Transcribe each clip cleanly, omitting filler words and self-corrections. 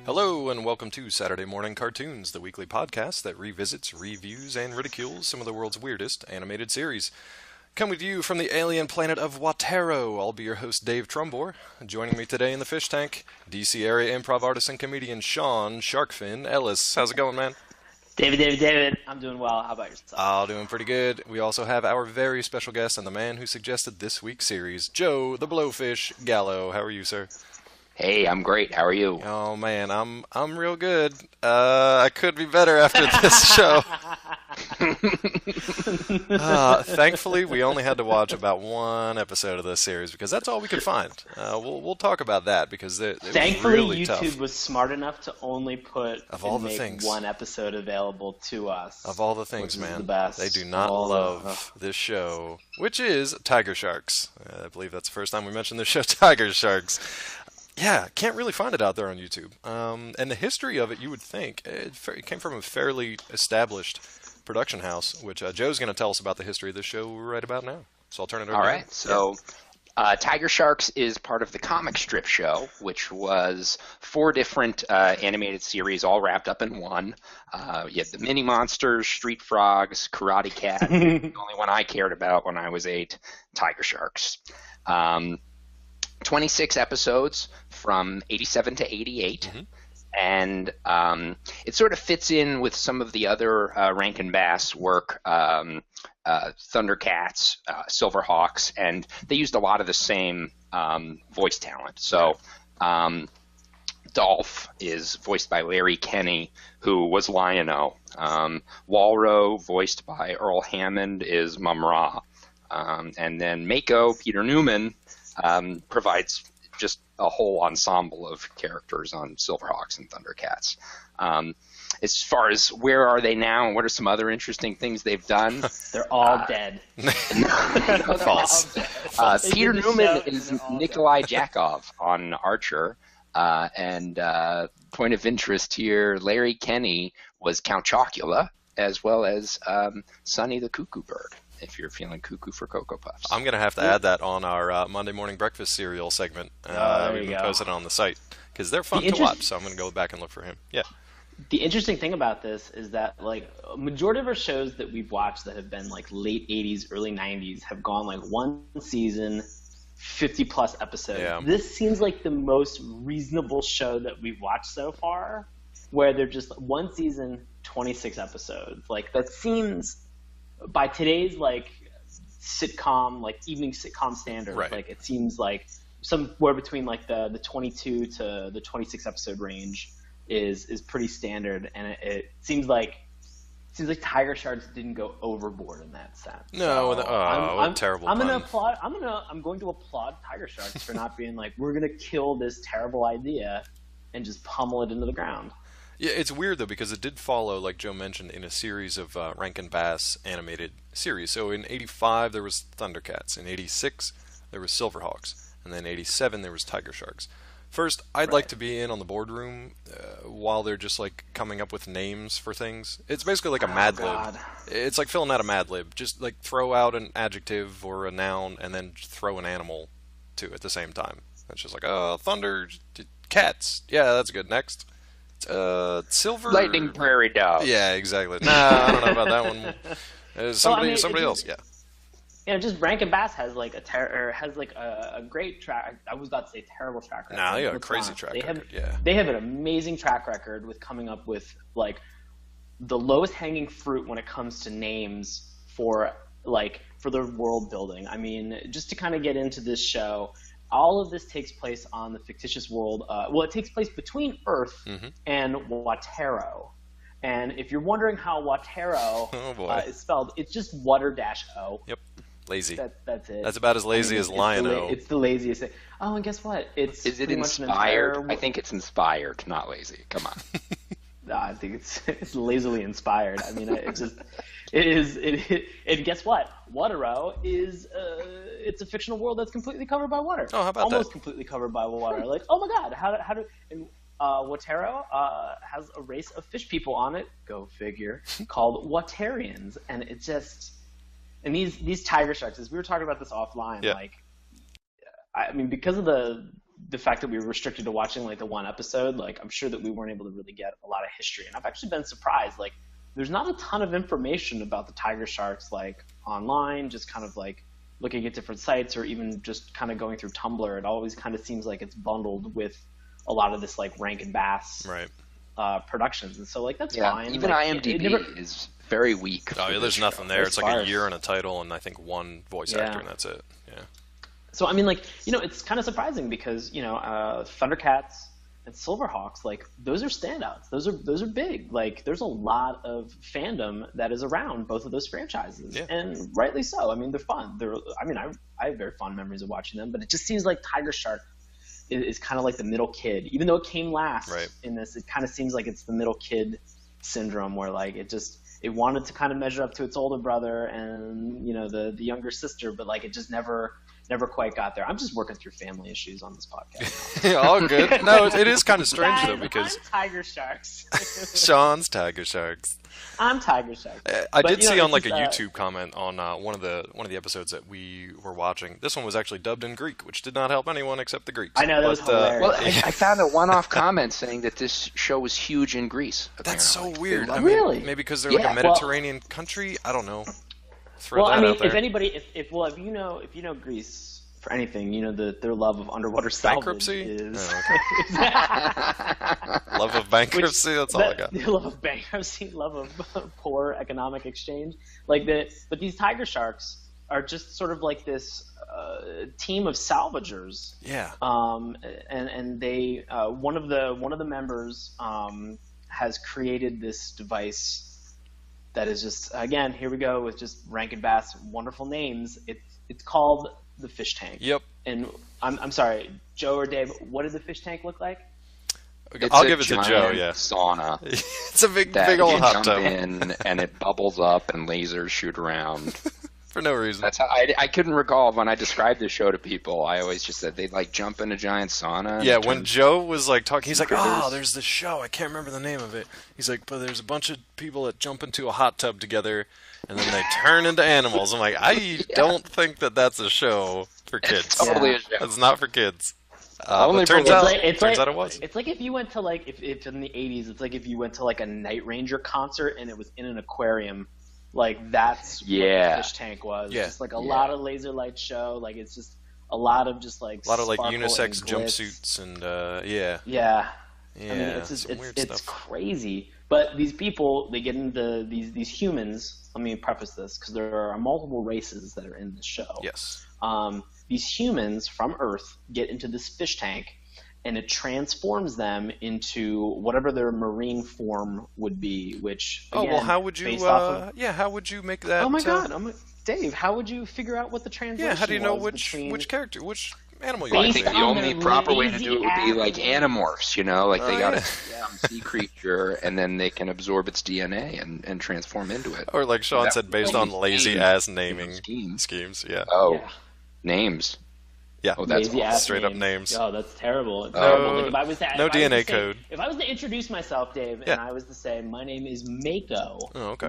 Hello, and welcome to Saturday Morning Cartoons, the weekly podcast that revisits, reviews, and ridicules some of the world's weirdest animated series. Coming to you from the alien planet of Watero, I'll be your host, Dave Trumbore. Joining me today in the fish tank, DC area improv artist and comedian Sean Sharkfin Ellis. How's it going, man? David, I'm doing well. How about yourself? Oh, doing pretty good. We also have our very special guest and the man who suggested this week's series, Joe the Blowfish Gallo. How are you, sir? Hey, I'm great. How are you? Oh man, I'm real good. I could be better after this show. Thankfully, we only had to watch about one episode of this series because that's all we could find. We'll talk about that because thankfully was really YouTube tough. was smart enough to only put Of all the make things. one episode available to us. Of all the things, which is man, the best. they do not love this show, which is TigerSharks. I believe that's the first time we mentioned the show, TigerSharks. Yeah, can't really find it out there on YouTube. And the history of it, you would think, it came from a fairly established production house, which Joe's going to tell us about the history of this show right about now. So I'll turn it over All to right. him. So, TigerSharks is part of the comic strip show, which was 4 different animated series all wrapped up in one. You had the Mini Monsters, Street Frogs, Karate Cat. The only one I cared about when I was 8, TigerSharks. 26 episodes from 87 to 88. Mm-hmm. And it sort of fits in with some of the other Rankin Bass work, Thundercats, Silverhawks, and they used a lot of the same voice talent. So Dolph is voiced by Larry Kenney, who was Lion-O. Walro, voiced by Earl Hammond, is Mum-Ra. And then Mako, Peter Newman, provides just a whole ensemble of characters on Silverhawks and Thundercats. As far as where are they now and what are some other interesting things they've done, They're all dead. False. Peter did the Newman show, is and they're all Nikolai Jakov on Archer. And point of interest here, Larry Kenney was Count Chocula, as well as Sonny the Cuckoo Bird, if you're feeling cuckoo for Cocoa Puffs. I'm going to have to add that on our Monday morning breakfast cereal segment. There We've you been go. posted on the site because they're fun to watch, so I'm going to go back and look for him. Yeah. The interesting thing about this is that like a majority of our shows that we've watched that have been like late 80s, early 90s have gone like one season, 50 plus episodes. Yeah. This seems like the most reasonable show that we've watched so far, where they're just one season, 26 episodes. Like that seems, by today's like sitcom, like evening sitcom standards, Right. like it seems like somewhere between like the 22 to the 26 episode range is pretty standard, and it seems like TigerSharks didn't go overboard in that sense. No, So what a terrible I'm pun. going to applaud TigerSharks for not being like, we're gonna kill this terrible idea and just pummel it into the ground. Yeah, it's weird though because it did follow, like Joe mentioned, in a series of Rankin Bass animated series. So in '85 there was Thundercats, in '86 there was Silverhawks, and then '87 there was TigerSharks. First, I'd like to be in on the boardroom while they're just like coming up with names for things. It's basically like a Mad Lib. God. It's like filling out a Mad Lib. Just like throw out an adjective or a noun and then throw an animal to it at the same time. It's just like, thunder, cats. Yeah, that's good. Next. Silver. Lightning Prairie Dog. Yeah, exactly. Nah, I don't know about that one. Somebody it's else. Yeah. You know, just Rankin Bass has like a great track. I was about to say terrible track record. Nah, they got a Let's be crazy honest. track They have, record. Yeah. They have an amazing track record with coming up with like the lowest hanging fruit when it comes to names for their world building. I mean, just to kind of get into this show, all of this takes place on the fictitious world. It takes place between Earth and Watero. And if you're wondering how Watero Oh, boy. is spelled, it's just water-o. Yep. Lazy. That's it. That's about as lazy as Lion-O. It's the laziest thing. Oh, and guess what? It's Is it pretty much an inspired? entire- I think it's inspired, not lazy. Come on. No, I think it's lazily inspired. I mean, and guess what? Watero is it's a fictional world that's completely covered by water. Oh, how about Almost that? completely covered by water. Like, oh my God, how do and Watero has a race of fish people on it. Go figure. Called Waterians, and it just and these TigerSharks. As we were talking about this offline, Yeah. like I mean, because of the the fact that we were restricted to watching like the one episode, like I'm sure that we weren't able to really get a lot of history. And I've actually been surprised. Like there's not a ton of information about the TigerSharks like online, just kind of like looking at different sites or even just kind of going through Tumblr. It always kind of seems like it's bundled with a lot of this like Rankin Bass productions. And so like that's fine. Even like, IMDb is very weak. Oh, yeah, there's nothing there. It's like a year and a title and I think one voice actor and that's it. Yeah. So, I mean, like, you know, it's kind of surprising because, you know, Thundercats and Silverhawks, like, those are standouts. Those are big. Like, there's a lot of fandom that is around both of those franchises. Yeah. And rightly so. I mean, they're fun. I have very fond memories of watching them, but it just seems like Tiger Shark is kind of like the middle kid. Even though it came last in this, it kind of seems like it's the middle kid syndrome where, like, it wanted to kind of measure up to its older brother and, you know, the younger sister, but, like, it just never quite got there. I'm just working through family issues on this podcast. All good. No, it is kind of strange though because I'm TigerSharks. Sean's TigerSharks. I'm TigerSharks. I did see on like a YouTube comment on one of the episodes that we were watching. This one was actually dubbed in Greek, which did not help anyone except the Greeks. I know that was hilarious. Well, I found a one-off comment saying that this show was huge in Greece. Apparently. That's so weird. I mean, really? Maybe because they're like a Mediterranean country. I don't know. Well, I mean, if anybody, if you know Greece for anything, you know their love of underwater salvage bankruptcy is love of bankruptcy. That's all I got. Love of bankruptcy, love of poor economic exchange. But these TigerSharks are just sort of like this team of salvagers. Yeah. And they one of the members has created this device. That is just, again, here we go with just Rankin Bass wonderful names. It's called the fish tank. Yep. And I'm sorry, Joe or Dave, what did the fish tank look like? I'll give it to Joe. Yeah. Sauna. It's a big old hot tub. You jump in and it bubbles up and lasers shoot around. For no reason. That's how I couldn't recall when I described the show to people. I always just said they'd like jump in a giant sauna. Yeah, when Joe was like talking, he's like, "Oh, there's this show. I can't remember the name of it." He's like, "But there's a bunch of people that jump into a hot tub together, and then they turn into animals." I'm like, I don't think that's a show for kids. It's totally a show. It's not for kids. Only turns out it was. It's like if you went to like if in the 80s, it's like if you went to like a Night Ranger concert and it was in an aquarium. Like that's what the fish tank was. Yeah. Just like a lot of laser light show. Like it's just a lot of just like unisex jumpsuits and Yeah. I mean it's crazy. But these people, they get into these humans. Let me preface this because there are multiple races that are in this show. Yes. These humans from Earth get into this fish tank. And it transforms them into whatever their marine form would be, which again, how would you? How would you make that? Oh my God, Dave, how would you figure out what the translation? Yeah, how do you know which character, which animal you? I think the only proper way to do it would be like animorphs. You know, like they got a sea creature, and then they can absorb its DNA and transform into it. Or like Sean said, based on lazy ass naming schemes. Yeah. Oh, names. Yeah, that's straight up names. Oh, that's terrible. It's terrible. Like, if I was to, no DNA code. If I was to introduce myself, Dave, and I was to say, my name is Mako,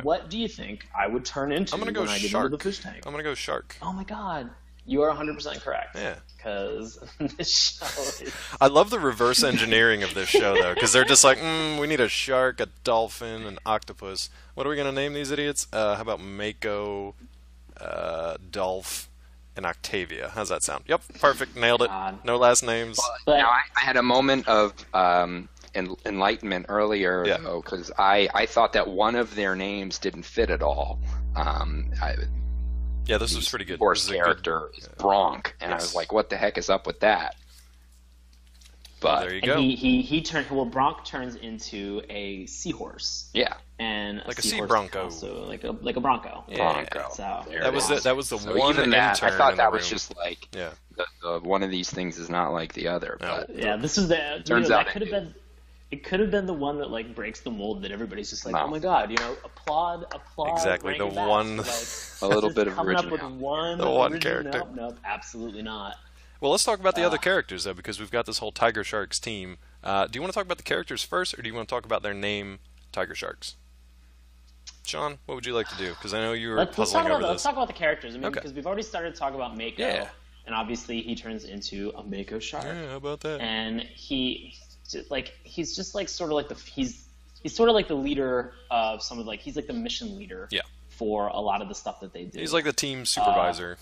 what do you think I would turn into when I get into the fish tank? I'm going to go shark. Oh my God. You are 100% correct. Yeah. Because this show is... I love the reverse engineering of this show, though, because they're just like, we need a shark, a dolphin, an octopus. What are we going to name these idiots? How about Mako, Dolph, and Octavia? How's that sound? Yep, perfect. Nailed it. No last names. But, now, I had a moment of enlightenment earlier, though, because I thought that one of their names didn't fit at all. This was pretty good. Horse character is Bronk, and I was like, what the heck is up with that? But there you go. And Bronk turns into a seahorse. Yeah. And like a sea bronco. So like a bronco. Yeah. Bronco. So that was the one even that, intern I thought that in the was room. Just like the one of these things is not like the other. No. But this is the turns out that could have been. It could have been the one that like breaks the mold that everybody's just like, No. oh my God, applaud. Exactly, the Rankin one. Bass. A little bit of coming original. up with one. The one original. character. Nope, absolutely not. Well, let's talk about the other characters, though, because we've got this whole TigerSharks team. Do you want to talk about the characters first, or do you want to talk about their name, TigerSharks? Sean, what would you like to do? Because I know you were puzzling over this. Let's talk about the characters. I mean, because we've already started to talk about Mako. Yeah. and obviously he turns into a mako shark. Yeah, how about that? And he's just like sort of like he's sort of like the leader of some of he's like the mission leader. Yeah. For a lot of the stuff that they do. He's like the team supervisor,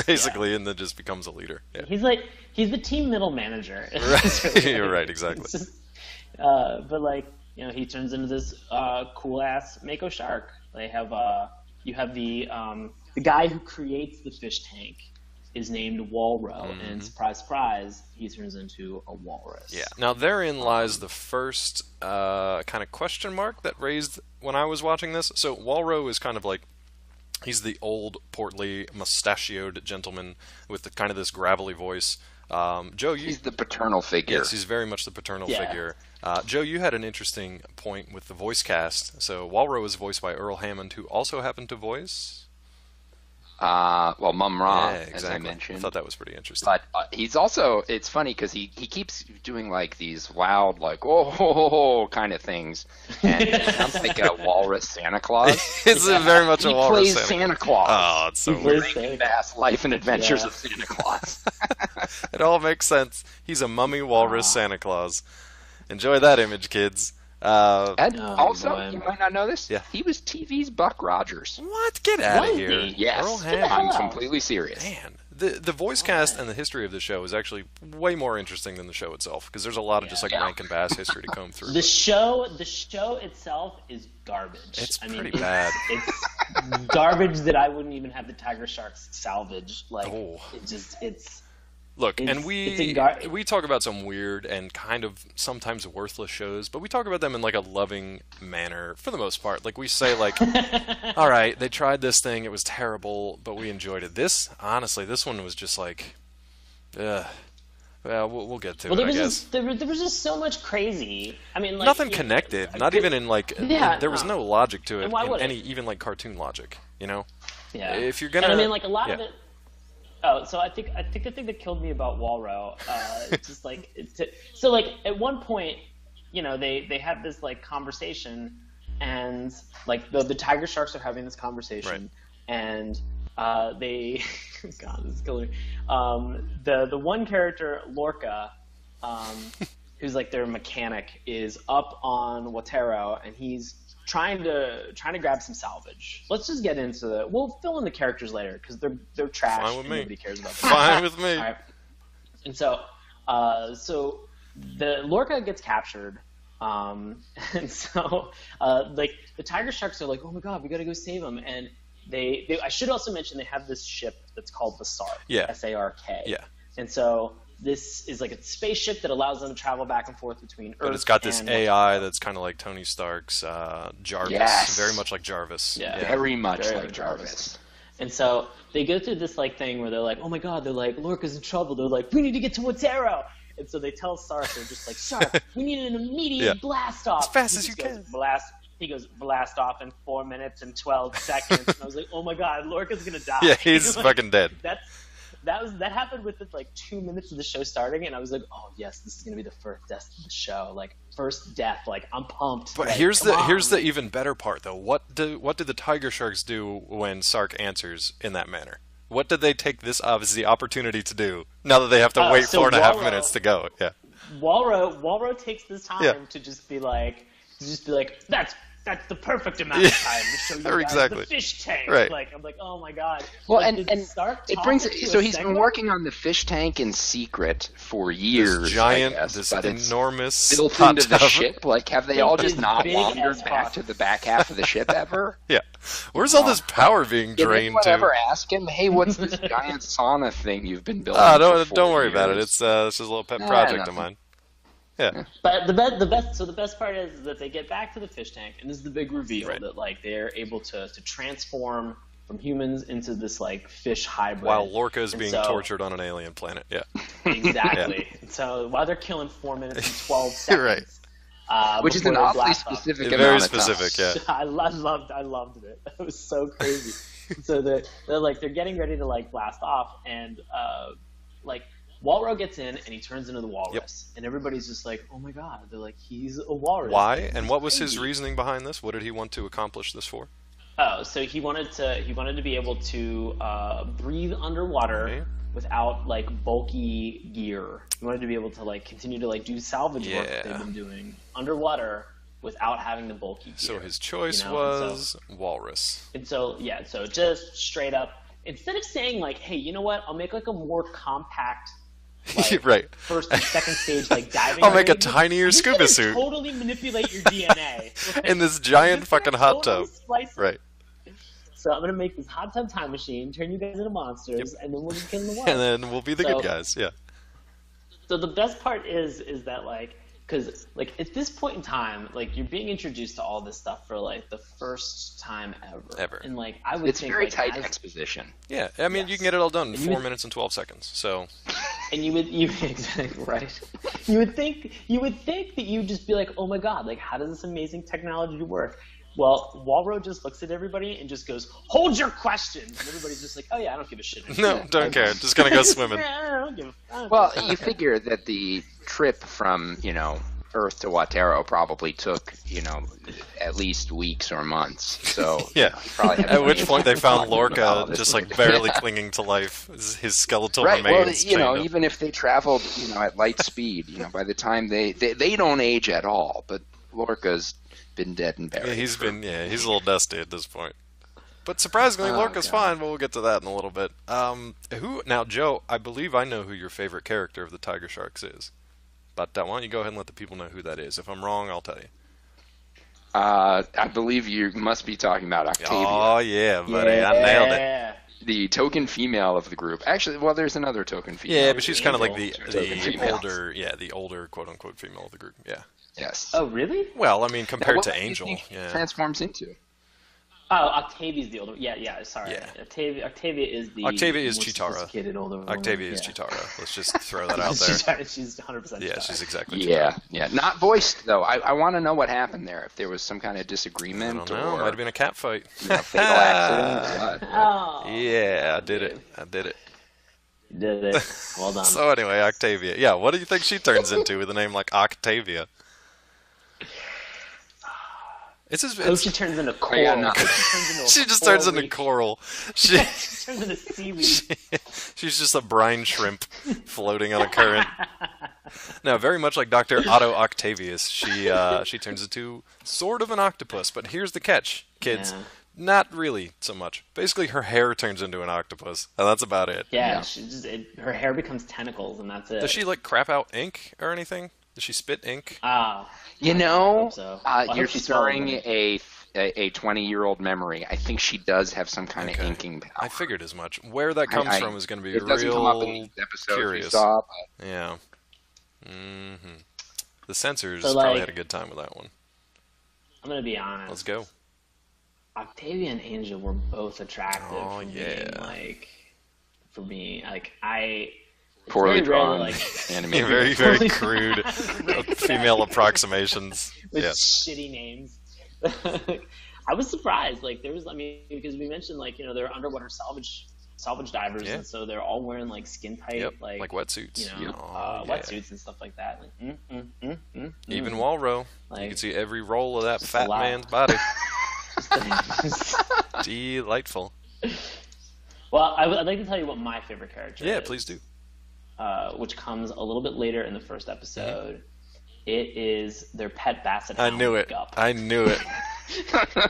basically, and then just becomes a leader. Yeah. He's the team middle manager. Right. You're right, exactly. Just, but he turns into this cool ass mako shark. They have you have the guy who creates the fish tank is named Walro, and surprise, surprise, he turns into a walrus. Yeah. Now therein lies the first kind of question mark that raised when I was watching this. So Walro is kind of like, he's the old, portly, mustachioed gentleman with the kind of this gravelly voice. Joe, he's the paternal figure. Yes, he's very much the paternal figure. Joe, you had an interesting point with the voice cast. So Walro is voiced by Earl Hammond, who also happened to voice Mum-Ra, exactly. as I mentioned. I thought that was pretty interesting. But he's also, it's funny because he keeps doing like these loud, like, oh, kind of things. And it sounds like a walrus Santa Claus. It's very much a walrus He plays Santa Claus. Oh, it's so weird. Rankin Bass, Life and Adventures of Santa Claus. It all makes sense. He's a mummy walrus Santa Claus. Enjoy that image, kids. And also, you might not know this, he was TV's Buck Rogers. What? Get out of here. Yes, Earl Hammond. I'm completely serious. Man, the voice cast and the history of the show is actually way more interesting than the show itself, because there's a lot of just like Rankin Bass history to comb through. The show itself is garbage. It's pretty bad. It's garbage that I wouldn't even have the TigerSharks salvage. Look, and we talk about some weird and kind of sometimes worthless shows, but we talk about them in like a loving manner for the most part. Like we say, like, all right, they tried this thing, it was terrible, but we enjoyed it. This one was just like, well, we'll get to it, I guess. There was just so much crazy. I mean, like, nothing connected. Not even in like. There was no logic to it. In any even like cartoon logic. You know. Yeah. If you're gonna. And I mean, like a lot of it. Oh, so I think the thing that killed me about Walro, just like so like at one point, they have this like conversation, and like the TigerSharks are having this conversation, and they God, this is killing me. The one character, Lorca, who's like their mechanic, is up on Watero, and he's trying to grab some salvage. Let's just get into it. We'll fill in the characters later because they're trash. Fine with me. Nobody cares about them. Fine with me. All right. And so the Lorca gets captured, and so like the TigerSharks are like, oh my god, we gotta go save him. And they I should also mention they have this ship that's called the Sark. S-A-R-K. Yeah. And so this is like a spaceship that allows them to travel back and forth between Earth. But it's got this AI that's kind of like Tony Stark's Jarvis. Yes. Very much like Jarvis. Yeah. Very much like Jarvis. And so they go through this like thing where they're like, oh my god, they're like, Lorca's in trouble. They're like, we need to get to Watero. And so they tell Sark, they're just like, Sark, we need an immediate blast off. As fast as you can. He goes, blast off in 4 minutes and 12 seconds. And I was like, oh my god, Lorca's gonna die. Yeah, he's fucking dead. That happened within like 2 minutes of the show starting, and I was like, oh yes, this is gonna be the first death of the show, like first death, like I'm pumped. But like, here's the even better part though. What did the TigerSharks do when Sark answers in that manner? What did they take this as the opportunity to do now that they have to wait 4.5 minutes to go? Yeah. Walro takes this time to just be like that's the perfect amount of time to show you guys the fish tank. Right. Like I'm like, oh my god. Well, like, and Stark it brings it. So he's been working on the fish tank in secret for years. This giant, I guess, this but enormous, it's built into the ship. Like, have they all just not wandered back to the back half of the ship ever? Yeah. Where's all this power being drained to? Did anyone ever ask him, hey, what's this giant sauna thing you've been building? Don't worry about it. It's just a little pet project of mine. Yeah. But the best part is that they get back to the fish tank, and this is the big reveal that like they're able to transform from humans into this like fish hybrid. While Lorca is being tortured on an alien planet. Yeah. Exactly. And so while they're killing 4 minutes and 12 seconds. Which is an awfully specific amount very of specific, time. yeah. I loved it. It was so crazy. So they're getting ready to like blast off, and like Walro gets in and he turns into the walrus, and everybody's just like, oh my god, they're like, he's a walrus. Why? And what was his reasoning behind this? What did he want to accomplish this for? Oh, so he wanted to be able to breathe underwater Okay. without like bulky gear. He wanted to be able to like continue to like do salvage work that they've Yeah. been doing underwater without having the bulky gear. So his choice you know? was walrus. And so yeah, so just straight up, instead of saying like, hey, you know what, I'll make like a more compact like, Right. first and second stage like diving. I'll make a rig, tinier you're scuba gonna suit Totally manipulate your DNA right? in this giant You're just gonna fucking hot totally tub. splice it. Right. So I'm gonna make this hot tub time machine, turn you guys into monsters, and then we'll just get in the water. And then we'll be the So- good guys. Yeah. So the best part is that like, because like at this point in time, like you're being introduced to all this stuff for like the first time ever. And like I would It's think very like, tight as- exposition. Yeah. I mean, you Yes. can get it all done in And you 4 would- minutes and 12 seconds. So And you exactly right. You would think that you'd just be like, oh my god, like how does this amazing technology work? Well, Walro just looks at everybody and just goes, hold your questions, and everybody's just like, oh yeah, I don't give a shit. no, don't care. Just gonna go swimming. I don't give a Well, you figure that the trip from, Earth to Watero probably took, at least weeks or months. So Yeah. you probably have At which plenty point they of found time to talk about Lorca this just movie. like barely clinging to life. His skeletal Right. Well, remains. chained up. even if they traveled, at light speed, by the time they don't age at all. But Lorca's been dead and buried. Yeah, he's a little dusty at this point. But surprisingly, Oh, Lorca's God. fine, but we'll get to that in a little bit. Now, Joe, I believe I know who your favorite character of the TigerSharks is. But why don't you go ahead and let the people know who that is? If I'm wrong, I'll tell you. I believe you must be talking about Octavia, Oh, yeah, buddy. I nailed it. Yeah. the token female of the group. Actually, well, there's another token female. Yeah, but she's kind of like Angel. Token female. the older quote-unquote female of the group. Yeah. Yes. Oh really? Well, I mean, Now, compared what to do you Angel, think she yeah. transforms into? Oh, Octavia's the older. Yeah. Sorry. Yeah. Octavia is the. Octavia is more Chitara. sophisticated older woman. Octavia is Yeah. Chitara. Let's just throw that out there. She's 100%. Yeah, Chitara. she's exactly Yeah, Chitara. yeah. Not voiced though. I want to know what happened there. If there was some kind of I disagreement don't know. or Might have been a cat fight. fatal accident. Oh. Yeah, I did it. You did it. Well done. So anyway, Octavia. Yeah, what do you think she turns into with a name like Octavia? It's just, Oh, she turns into coral. yeah, no. she just turns into reef. coral. She, She turns into seaweed. she's just a brine shrimp floating on a current. No, very much like Dr. Otto Octavius. She turns into sort of an octopus, but here's the catch, kids. Yeah. Not really so much. Basically, her hair turns into an octopus, and that's about it. Yeah, her hair becomes tentacles, and that's it. Does she like crap out ink or anything? Does she spit ink? Ah, You know, hope so. I you're hope she swallowed stirring it. a 20-year-old memory. I think she does have some kind Okay. of inking power. I figured as much. Where that comes from is going to be It doesn't come up in real these episodes curious. we saw, but Yeah. The censors So, probably like- had a good time with that one. I'm gonna be honest. Let's go. Octavia and Angel were both attractive. Oh, for yeah. for me, like I. it's poorly very rare, drawn like, animated. Very, very crude female approximations. with Yeah. shitty names. I was surprised. Like there was, because we mentioned they're underwater salvage divers, Yeah. and so they're all wearing like skin tight, Yep. like wetsuits. Oh, yeah. wetsuits and stuff like that. Like, Even Walro. You Like, can see every roll of that just fat a lot. man's body. Delightful. Well, I'd like to tell you what my favorite character Yeah, is. please do. Which comes a little bit later in the first episode. It is their pet basset I hound, knew it. Gup. I knew it.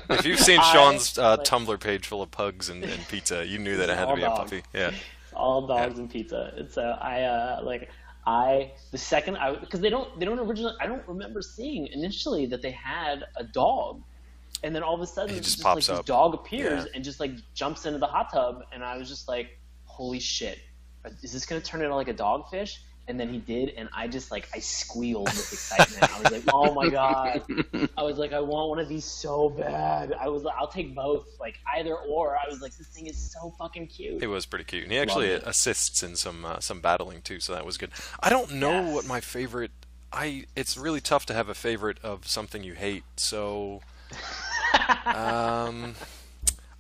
If you've seen I- Sean's like- Tumblr page full of pugs and pizza, you knew that it had to all be a dog. puppy. Yeah. All dogs and pizza. And so because they don't originally, I don't remember seeing initially that they had a dog, and then all of a sudden He it's just like pops this up. dog appears Yeah. and just like jumps into the hot tub, and I was just like, holy shit, is this gonna turn into like a dogfish? And then he did, and I just I squealed with excitement. I was like, oh my god. I was like, I want one of these so bad. I'll take both, like either or. I was like, this thing is so fucking cute. It was pretty cute, and he actually Loved it. assists in some battling too, so that was good. I don't know Yes. what my favorite. It's really tough to have a favorite of something you hate. So,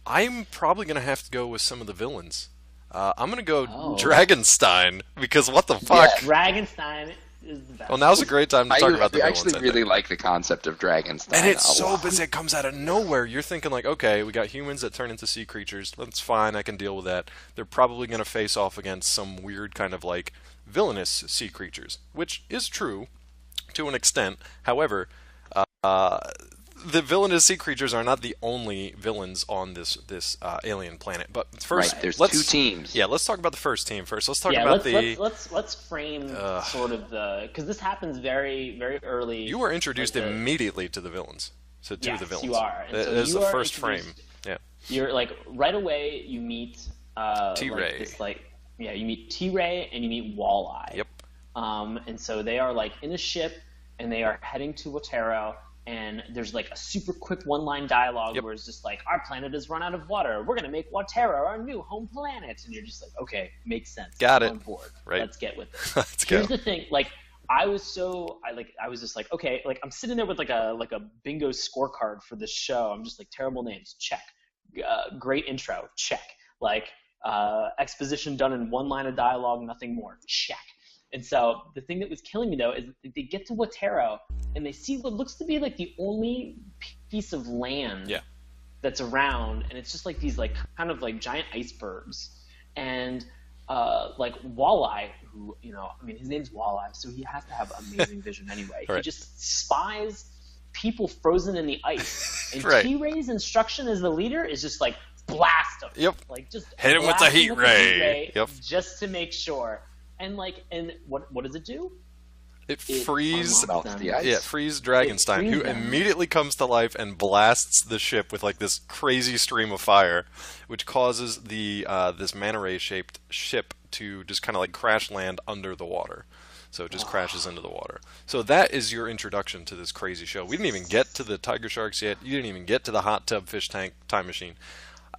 I'm probably gonna have to go with some of the villains. I'm gonna go Oh. Dragonstein because what the fuck? Dragonstein is the best. Well, now's a great time to talk about the I villains. actually really like the concept of Dragonstein. And it's so lot. busy, it comes out of nowhere. You're thinking like, okay, we got humans that turn into sea creatures. That's fine, I can deal with that. They're probably going to face off against some weird kind of like villainous sea creatures, which is true to an extent. However, the villainous sea creatures are not the only villains on this alien planet. But first, there's two teams. Yeah, let's talk about the first team first. Let's talk about about let's frame sort of because this happens very very early. You were introduced immediately to the villains. So to the villains. You are. It is the first frame. Yeah. You're like right away. You meet T-Ray. You meet T-Ray and you meet Walleye. Yep. And so they are like in a ship and they are heading to Watero. And there's like a super quick one-line dialogue where it's just like, our planet has run out of water. We're going to make Watero our new home planet. And you're just like, okay, makes sense. Got it. On board. Right. Let's get with it. Let's Here's go. the thing. Like, I was just like, okay, like I'm sitting there with like a bingo scorecard for this show. I'm just like, terrible names, check. Great intro, check. Like, exposition done in one line of dialogue, nothing more, check. And so the thing that was killing me, though, is that they get to Watero and they see what looks to be like the only piece of land that's around, and it's just like these like kind of like giant icebergs. And like Walleye, who, you know, I mean, his name's Walleye, so he has to have amazing vision anyway. Right. He just spies people frozen in the ice. And Right. T-Ray's instruction as the leader is just like blast them. Yep. Like just hit him with the blast heat him ray. Yep. Just to make sure. And like, and what does it do? It frees melts the ice. Yeah, frees Dragonstein, who immediately comes to life and blasts the ship with like this crazy stream of fire, which causes the this manta ray shaped ship to just kind of like crash land under the water. So it just crashes into the water. So that is your introduction to this crazy show. We didn't even get to the Tiger-Sharks yet. You didn't even get to the hot tub fish tank time machine.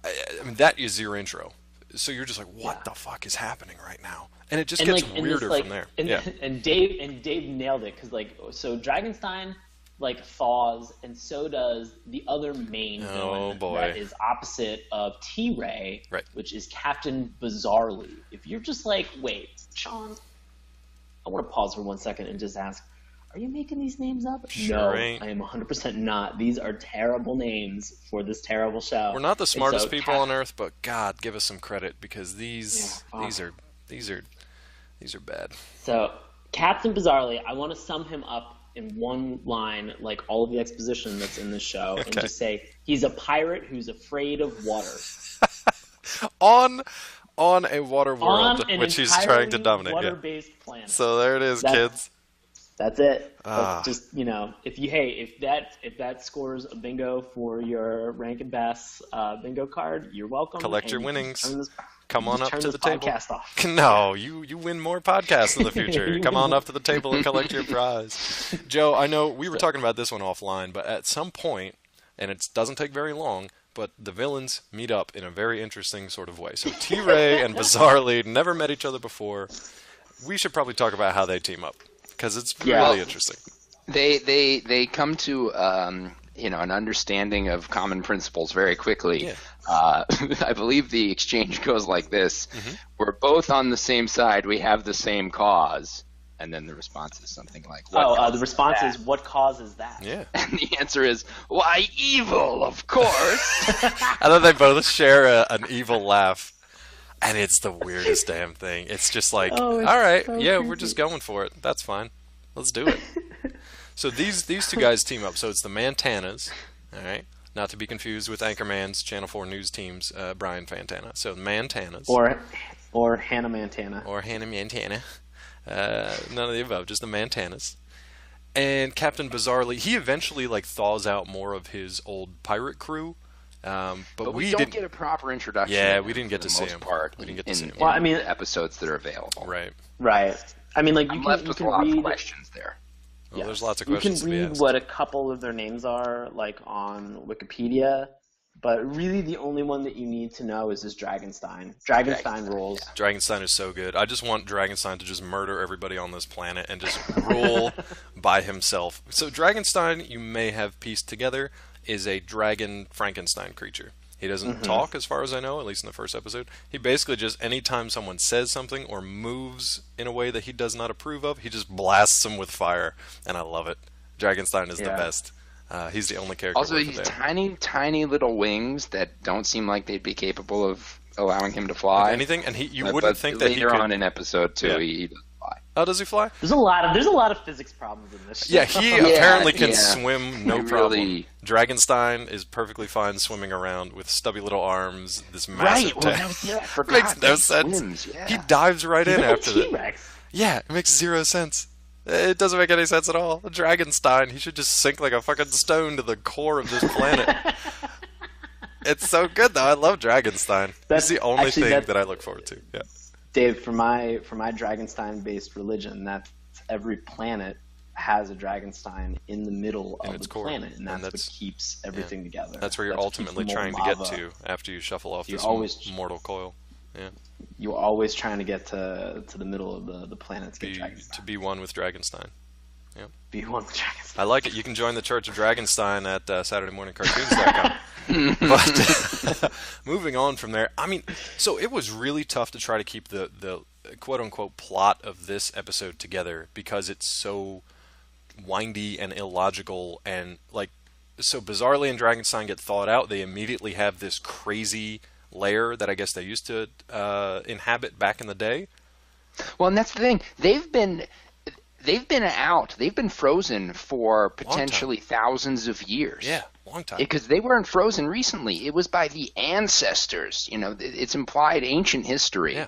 I mean, that is your intro. So you're just like, what the fuck is happening right now? And it just gets weirder from there. And Dave nailed it, because like, so Dragonstein like thaws, and so does the other main villain that is opposite of T-Ray, which is Captain Bizarrely. If you're just like, wait, Sean, I want to pause for 1 second and just ask, are you making these names up? Sure no, ain't. I am 100% not. These are terrible names for this terrible show. We're not the smartest people on Earth, but God, give us some credit, because these are bad. So Captain Bizarrely, I want to sum him up in one line, like all of the exposition that's in this show, and just say he's a pirate who's afraid of water. on a water world, which he's trying to dominate. Water-based planet. So there it is, kids. That's it. That's just, you know, if that scores a bingo for your Rankin Bass bingo card, you're welcome. Collect your winnings. Come on up to the table. Off. No, you win more podcasts in the future. Come on up to the table and collect your prize. Joe, I know we were talking about this one offline, but at some point, and it doesn't take very long, but the villains meet up in a very interesting sort of way. So T-Ray and Bizarrely never met each other before. We should probably talk about how they team up, because it's really interesting. They come to an understanding of common principles very quickly. Yeah. I believe the exchange goes like this: we're both on the same side. We have the same cause. And then the response is something like, the response is, what causes that? Yeah. And the answer is, why, evil, of course. And then they both share an evil laugh. And it's the weirdest damn thing. It's just like, all right, so creepy. We're just going for it. That's fine. Let's do it. So these two guys team up. So it's the Mantanas, all right? Not to be confused with Anchorman's Channel 4 News team's Brian Fantana. So Mantanas. Or Hannah Montana. Or Hannah Montana. None of the above, just the Mantanas. And Captain Bizarrely, he eventually like thaws out more of his old pirate crew. But we don't get a proper introduction. Yeah, we didn't get to see him. We didn't get to see him. Well, I mean, the episodes that are available. Right. I mean, like I'm left with a lot of questions there. Well, there's lots of questions to be asked. You can read what a couple of their names are, like on Wikipedia, but really the only one that you need to know is Dragonstein. Dragonstein rules. Yeah. Dragonstein is so good. I just want Dragonstein to just murder everybody on this planet and just rule by himself. So Dragonstein, you may have pieced together, is a dragon Frankenstein creature. He doesn't talk, as far as I know, at least in the first episode. He basically just, anytime someone says something or moves in a way that he does not approve of, he just blasts them with fire, and I love it. Dragonstein is the best. He's the only character. Also, he's tiny little wings that don't seem like they'd be capable of allowing him to fly. Like anything, and you wouldn't think that he could... Later on in episode 2, he doesn't fly. Oh, does he fly? There's a lot of physics problems in this show. Yeah, he apparently can swim no problem. Really... Dragonstein is perfectly fine swimming around with stubby little arms, this massive tail. I forgot. Makes no sense. Swims, He dives right in after that. T-Rex. Yeah, it makes zero sense. It doesn't make any sense at all. Dragonstein, he should just sink like a fucking stone to the core of this planet. It's so good, though. I love Dragonstein. That's the only thing that I look forward to. Yeah. Dave, for my Dragonstein-based religion, that's every planet has a Dragonstein in the middle of the planet, and that's what keeps everything together. That's where you're ultimately trying to get to after you shuffle off this mortal coil. Yeah. You're always trying to get to the middle of the planet to be one with Dragonstein. Yeah. Be one with Dragonstein. I like it. You can join the Church of Dragonstein at SaturdayMorningCartoons.com. But moving on from there, I mean, so it was really tough to try to keep the quote-unquote plot of this episode together because it's so windy and illogical and, like, so bizarrely in Dragonstein get thawed out, they immediately have this crazy layer that I guess they used to inhabit back in the day. Well, and that's the thing. They've been out. They've been frozen for potentially thousands of years. Yeah, long time. Because they weren't frozen recently. It was by the ancestors. You know, it's implied ancient history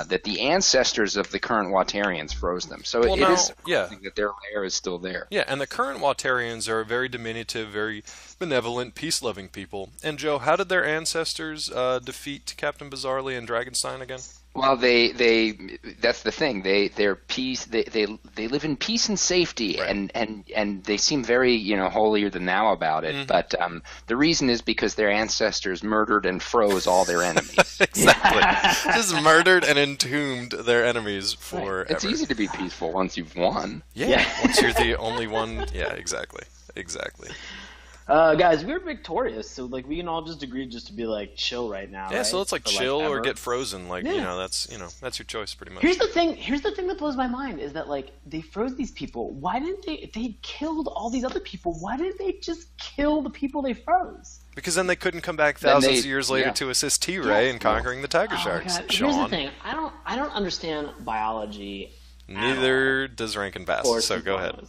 that the ancestors of the current Watarians froze them. So it is surprising that their lair is still there. Yeah, and the current Watarians are very diminutive, very benevolent, peace-loving people. And Joe, how did their ancestors defeat Captain Bizarrely and Dragonstein again? Well, that's the thing. They live in peace and safety, right. and they seem very holier than thou about it. Mm-hmm. But the reason is because their ancestors murdered and froze all their enemies. Exactly, just murdered and entombed their enemies forever. It's easy to be peaceful once you've won. Yeah. Once you're the only one. Yeah, exactly. Guys, we're victorious, so like we can all just agree just to be like chill right now. Yeah, right? so let's chill or get frozen. Like that's your choice pretty much. Here's the thing that blows my mind is that like they froze these people. Why didn't they killed all these other people? Why didn't they just kill the people they froze? Because then they couldn't come back thousands of years later to assist T-Ray in conquering the TigerSharks. Here's the thing. I don't understand biology. Neither does Rankin Bass. So go ahead.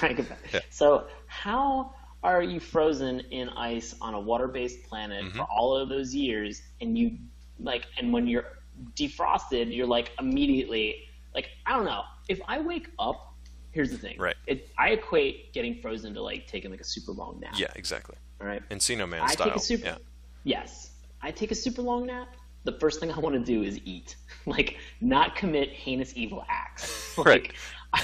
Rankin Bass. Yeah. So how are you frozen in ice on a water-based planet for all of those years, and when you're defrosted, you're like immediately like I don't know. If I wake up, here's the thing. Right. I equate getting frozen to like taking like a super long nap. Yeah, exactly. All right. Encino Man style. Yes. I take a super long nap. The first thing I want to do is eat, like not commit heinous evil acts. Right.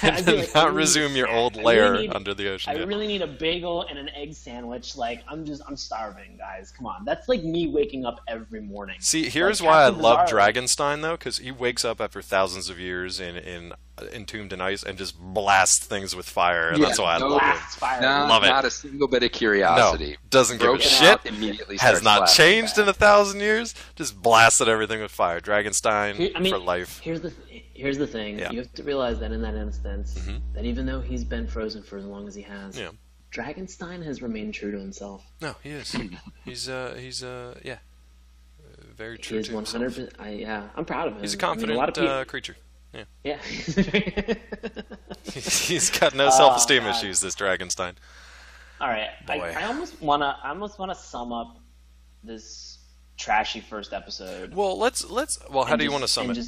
And not resume your old lair under the ocean. I really need a bagel and an egg sandwich. Like I'm starving, guys. Come on, that's like me waking up every morning. See, here's why I love Dragonstein though, because he wakes up after thousands of years entombed in ice and just blasts things with fire, and that's why I love it. Love it. Not a single bit of curiosity. No, doesn't give a shit. Has not changed in 1,000 years. Just blasted everything with fire. Dragonstein for life. Here's the thing. You have to realize that in that instance, that even though he's been frozen for as long as he has, Dragonstein has remained true to himself. No, he is. He's very true he is to himself. 100%. I'm proud of him. He's a confident creature. Yeah. He's got no self-esteem issues, this Dragonstein. All right. I almost wanna sum up this trashy first episode. Well, how do you want to sum it?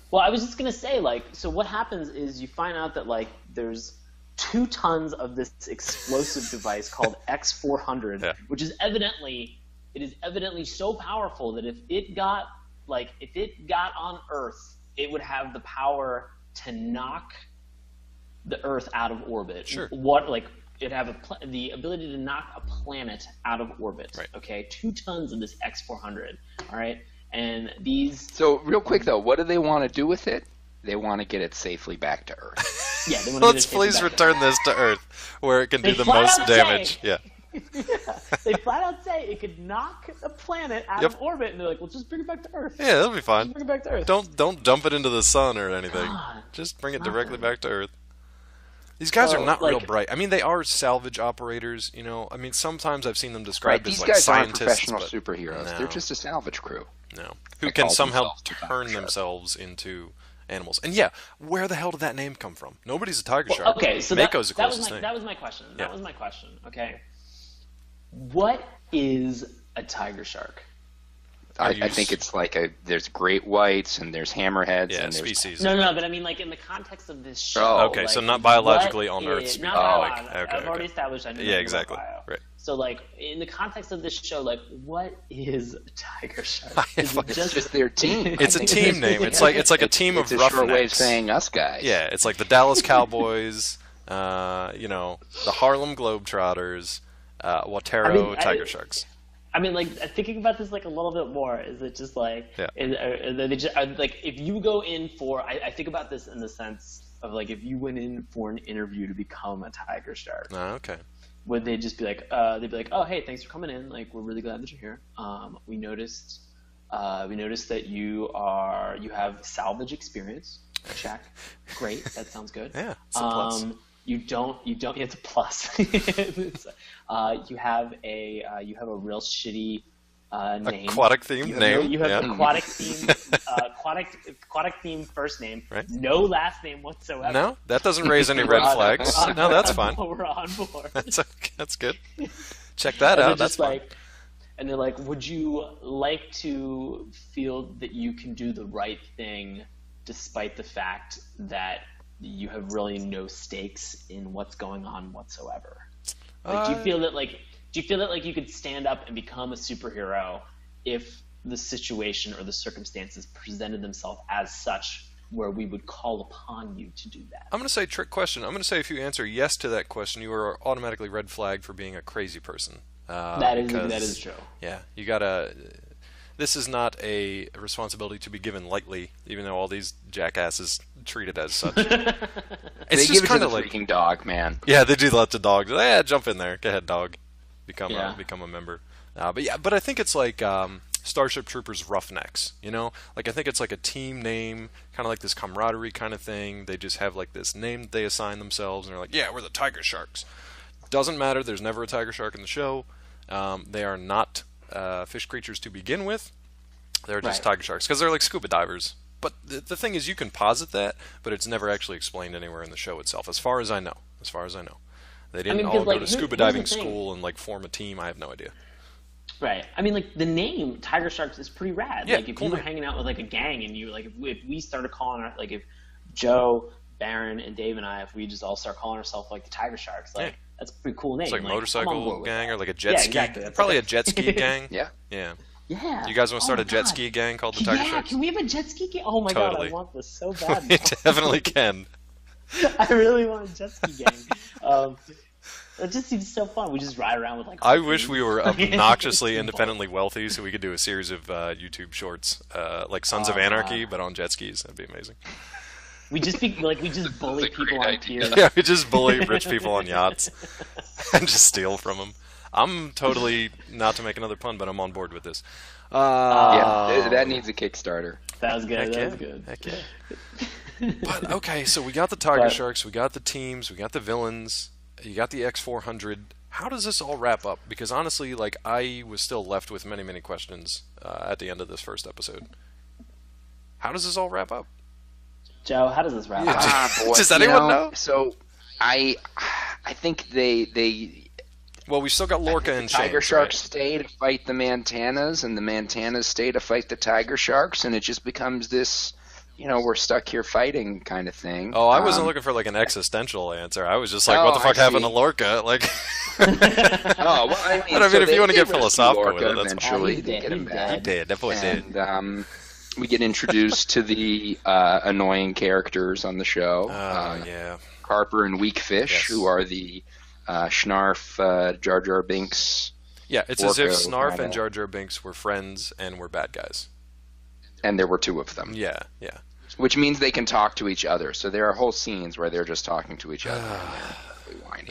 Well, I was just going to say, like, so what happens is you find out that, like, there's 2 tons of this explosive device called X400, which is evidently so powerful that if it got on Earth, it would have the power to knock the Earth out of orbit. Sure. It'd have the ability to knock a planet out of orbit. Right. Okay, 2 tons of this X400. All right. And these. So real quick though, what do they want to do with it? They want to get it safely back to Earth. Yeah. Let's please return this to Earth, where it can do the most damage. Yeah. They flat out say it could knock a planet out of orbit, and they're like, "Well, just bring it back to Earth." Yeah, that'll be fine. Just bring it back to Earth. Don't dump it into the sun or anything. God, Just bring it directly back to Earth. These guys are not real bright. I mean, they are salvage operators, you know. I mean, sometimes I've seen them described as like scientists. These guys aren't professional superheroes. No. They're just a salvage crew. No. Who can somehow turn themselves into animals. And yeah, where the hell did that name come from? Nobody's a tiger shark. Okay, so Mako's the closest thing. That was my question. That was my question. Okay. What is a tiger shark? I think it's like there's great whites and there's hammerheads and there's species. No, but I mean like in the context of this show. Oh, okay, like, so not biologically on Earth. Not biologically. I've already established I know exactly. bio. Right. So like in the context of this show, like what is a tiger shark? Is it just their team. It's a team name. It's like a team of roughnecks. It's a short way of saying us guys. Yeah, it's like the Dallas Cowboys, you know, the Harlem Globetrotters, Watero Tiger Sharks. I mean, like thinking about this like a little bit more. Is it just like, like if you go in for? I think about this in the sense of like if you went in for an interview to become a tiger shark. Okay. Would they just be like, oh, hey, thanks for coming in. Like, we're really glad that you're here. We noticed that you have salvage experience. Check. Great. That sounds good. Yeah. It's a plus. You don't. It's a plus. You have a real shitty name. Aquatic themed name. You have aquatic theme first name. Right. No last name whatsoever. No, that doesn't raise any red flags. No, that's fine. We're on board. That's good. Check that out. That's fine. And they're like, would you like to feel that you can do the right thing despite the fact that you have really no stakes in what's going on whatsoever? Like, do you feel that like you could stand up and become a superhero if the situation or the circumstances presented themselves as such where we would call upon you to do that? I'm going to say trick question. I'm going to say if you answer yes to that question, you are automatically red flagged for being a crazy person. That is true. Yeah, you gotta. This is not a responsibility to be given lightly, even though all these jackasses treat it as such. It's just kind of like freaking dog, man. Yeah, they do let the dogs. Yeah, jump in there. Go ahead, dog. Become a member. But I think it's like Starship Troopers Roughnecks. You know, like I think it's like a team name, kind of like this camaraderie kind of thing. They just have like this name that they assign themselves, and they're like, yeah, we're the Tiger Sharks. Doesn't matter. There's never a tiger shark in the show. They are not fish creatures to begin with. They're just tiger sharks because they're like scuba divers. But the thing is, you can posit that, but it's never actually explained anywhere in the show itself, as far as I know. They didn't all go to scuba diving school and like form a team. I have no idea. Right. I mean, like the name Tiger Sharks is pretty rad. Yeah, like if you were hanging out with like a gang and you like if we started calling our, like if Joe, Baron, and Dave and I, if we just all start calling ourselves like the Tiger Sharks, like that's a pretty cool name. It's like motorcycle gang or like a jet ski. Exactly. Probably a jet ski gang. Yeah. Yeah. You guys want to start a jet ski gang called the Tiger Sharks? Can we have a jet ski gang? Oh my god, I want this so bad. You definitely can. I really want a jet ski gang. It just seems so fun. We just ride around with like. I wish we were obnoxiously independently wealthy, so we could do a series of YouTube shorts, like Sons of Anarchy, but on jet skis. That'd be amazing. We just bully people on piers. Yeah, we just bully rich people on yachts and just steal from them. I'm totally, not to make another pun, but I'm on board with this. Yeah, that needs a Kickstarter. That was good. Heck yeah. But okay, so we got the Tiger Sharks, we got the teams, we got the villains. You got the X400. How does this all wrap up? Because honestly, like I was still left with many, many questions at the end of this first episode. How does this all wrap up? Joe, how does this wrap up? Boy, does anyone know? So, I think they. Well, we still got Lorca and Tiger Sharks stay to fight the Mantanas, and the Mantanas stay to fight the Tiger Sharks, and it just becomes this. We're stuck here fighting kind of thing. Oh, I wasn't looking for like an existential answer. I was just like, what the fuck happened to Lorca? Like, well, I mean, if you want to get philosophical with it, that's eventually they get him back. He did. That boy did. We get introduced to the annoying characters on the show. Yeah. Harper and Weakfish, who are the Snarf, Jar Jar Binks. Yeah, it's as if Snarf and Jar Jar Binks were friends and were bad guys. And there were two of them. Yeah. Which means they can talk to each other. So there are whole scenes where they're just talking to each other.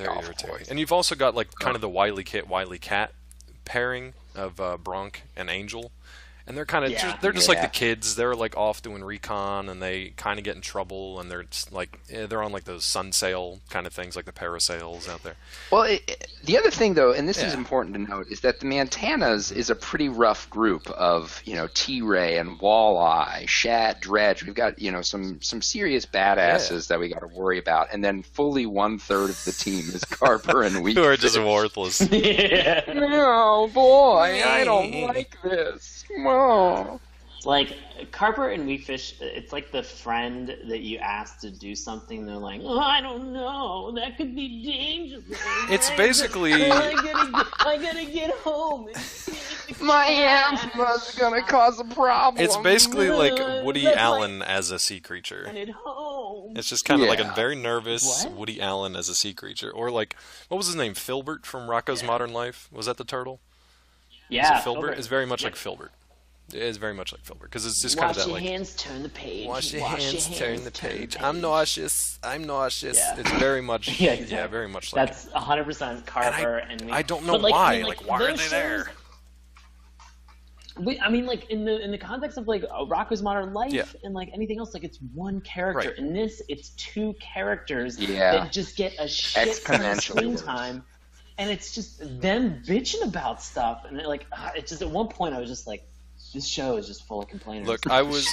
They're off irritating. course. And you've also got like kind of the Wily Kit, Wily Cat pairing of Bronk and Angel. And they're kind of they're just like the kids. They're like off doing recon, and they kind of get in trouble, and they're just, like they're on like those sun sail kind of things, like the parasails out there. Well, the other thing though, and this is important to note, is that the Mantanas is a pretty rough group of T-ray and walleye, shad, dredge. We've got some serious badasses that we got to worry about, and then fully 1/3 of the team is carper and weakfish. Who are just worthless. Oh boy, I don't like this. Oh. Like carper and weakfish, it's like the friend that you ask to do something. They're like, "Oh, I don't know. That could be dangerous." It's basically. I gotta get home. My asthma's gonna cause a problem. It's basically like Woody Allen as a sea creature. At home. It's just kind of like a very nervous Woody Allen as a sea creature, or like what was his name? Filbert from Rocko's Modern Life. Was that the turtle? Yeah, Filbert. It's very much like Filbert. It is very much like Filbert because it's just kind of that like. Wash your hands, turn the page. Wash your hands, turn the page. I'm nauseous. Yeah. It's very much. Exactly. Very much like. That's 100% carper and I don't know why. Like, why are they there? I mean, like in the context of like Rocko's Modern Life and like anything else, like it's one character. Right. In this, it's two characters that just get a shit ton of screen time, and it's just them bitching about stuff. And like, it's just at one point I was just like, this show is just full of complainers. Look, I was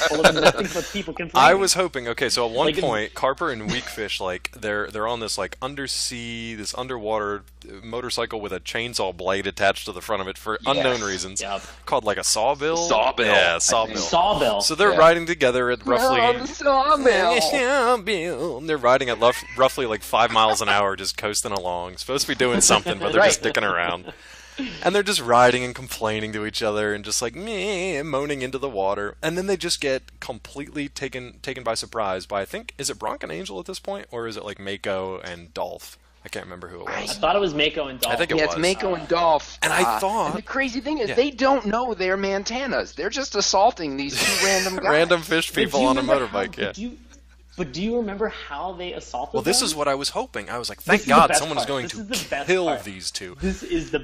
full of nothing but people complaining. I was hoping. Okay, so at one point, carper and weakfish, like they're on this like undersea, this underwater motorcycle with a chainsaw blade attached to the front of it for unknown reasons, called like a sawbill. Sawbill. Yeah, sawbill. Sawbill. So they're riding together at roughly. Sawbill. They're riding at roughly like 5 miles an hour, just coasting along. Supposed to be doing something, but they're just dicking around. And they're just riding and complaining to each other and just like moaning into the water. And then they just get completely taken by surprise by, I think, is it Bronk and Angel at this point? Or is it like Mako and Dolph? I can't remember who it was. I thought it was Mako and Dolph. I think it was. It's Mako and Dolph. And I thought... And the crazy thing is they don't know they're Mantanas. They're just assaulting these two random guys. Random fish people on a motorbike, But do you remember how they assaulted Well, this them? is what I was hoping. I was like, thank God someone's going to kill these two. This is the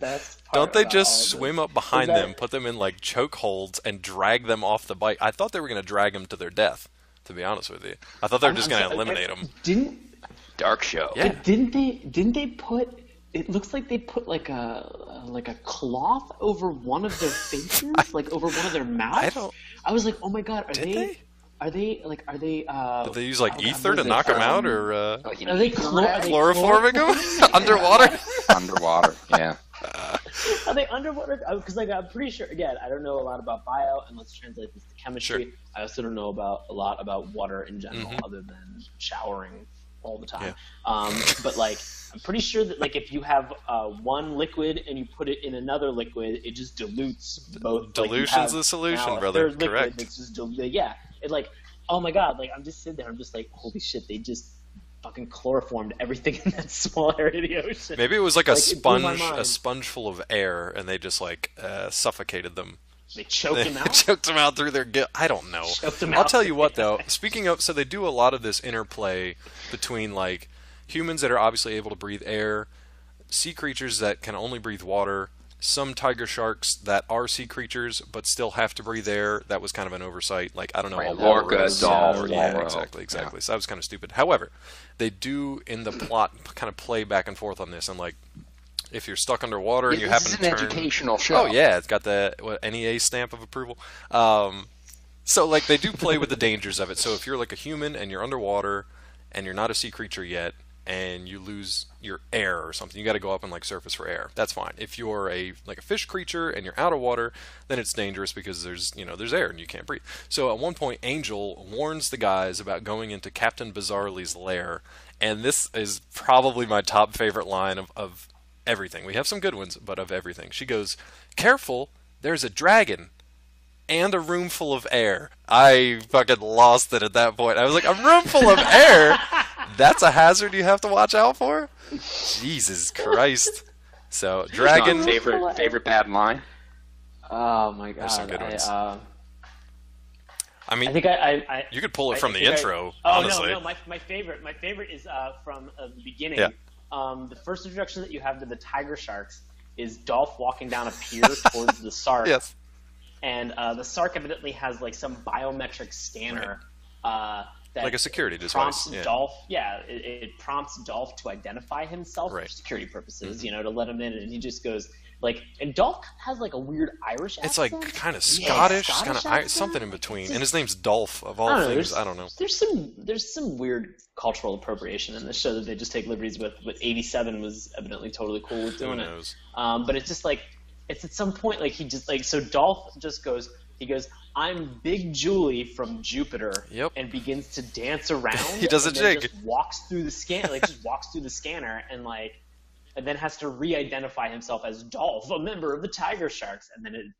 best part. Don't they just swim up behind them, put them in like choke holds, and drag them off the bike? I thought they were going to drag them to their death, to be honest with you. I thought they were just going to eliminate them. Dark show. Yeah. But didn't they put... It looks like they put like a cloth over one of their faces, like over one of their mouths. I was like, oh my God, Did they? Are they? Did they use like ether to knock them out, or are they chloroforming them underwater? Underwater, yeah. Are they underwater? Because like I'm pretty sure. Again, I don't know a lot about bio, and let's translate this to chemistry. Sure. I also don't know a lot about water in general, other than showering all the time. Yeah. But like, I'm pretty sure that like if you have one liquid and you put it in another liquid, it just dilutes both. Dilution's the solution, brother. Correct. It's just It like, oh my God, like I'm just sitting there, I'm just like, holy shit, they just fucking chloroformed everything in that small area of the ocean. Maybe it was like a sponge full of air, and they just like suffocated them. They choked them out? Choked them out through their gill. I don't know. I'll tell you what, though. Speaking of, so they do a lot of this interplay between like humans that are obviously able to breathe air, sea creatures that can only breathe water, some tiger sharks that are sea creatures but still have to breathe air. That was kind of an oversight. Like, I don't know. Right, Lorca, Dolph, yeah, exactly. Yeah. So that was kind of stupid. However, they do in the plot kind of play back and forth on this, and like, if you're stuck underwater and you happen to turn... This is an educational show. Oh, yeah. It's got the NEA stamp of approval. So, like, they do play with the dangers of it. So if you're, like, a human and you're underwater and you're not a sea creature yet and you lose your air or something, you got to go up and, like, surface for air. That's fine. If you're a fish creature and you're out of water, then it's dangerous because there's air and you can't breathe. So at one point, Angel warns the guys about going into Captain Bizarrely's lair. And this is probably my top favorite line of everything. We have some good ones, but of everything. She goes, "Careful, there's a dragon and a room full of air." I fucking lost it at that point. I was like, a room full of air? That's a hazard you have to watch out for? Jesus Christ. So, dragon... Favorite bad line? Oh my God. There's some good ones. I mean, I think you could pull it from the think intro. Oh honestly. no, my favorite is from the beginning. Yeah. The first introduction that you have to the TigerSharks is Dolph walking down a pier towards the Sark. Yes. And the Sark evidently has like some biometric scanner that Like a security prompts device. Yeah. Dolph. Yeah, it prompts Dolph to identify himself Right. for security purposes, to let him in, and he just goes like. And Dolph has like a weird Irish accent. It's like kind of Scottish, Scottish kind of accent? something in between. It's And his just- name's Dolph of all things. I don't know. There's some weird cultural appropriation in this show that they just take liberties with. But 87 was evidently totally cool with doing Who it. knows? But it's just like it's at some point like he just like so Dolph just goes. He goes, "I'm Big Julie from Jupiter," Yep. and begins to dance around. He does a and then jig. Just walks through the scanner, and then has to re-identify himself as Dolph, a member of the TigerSharks, and then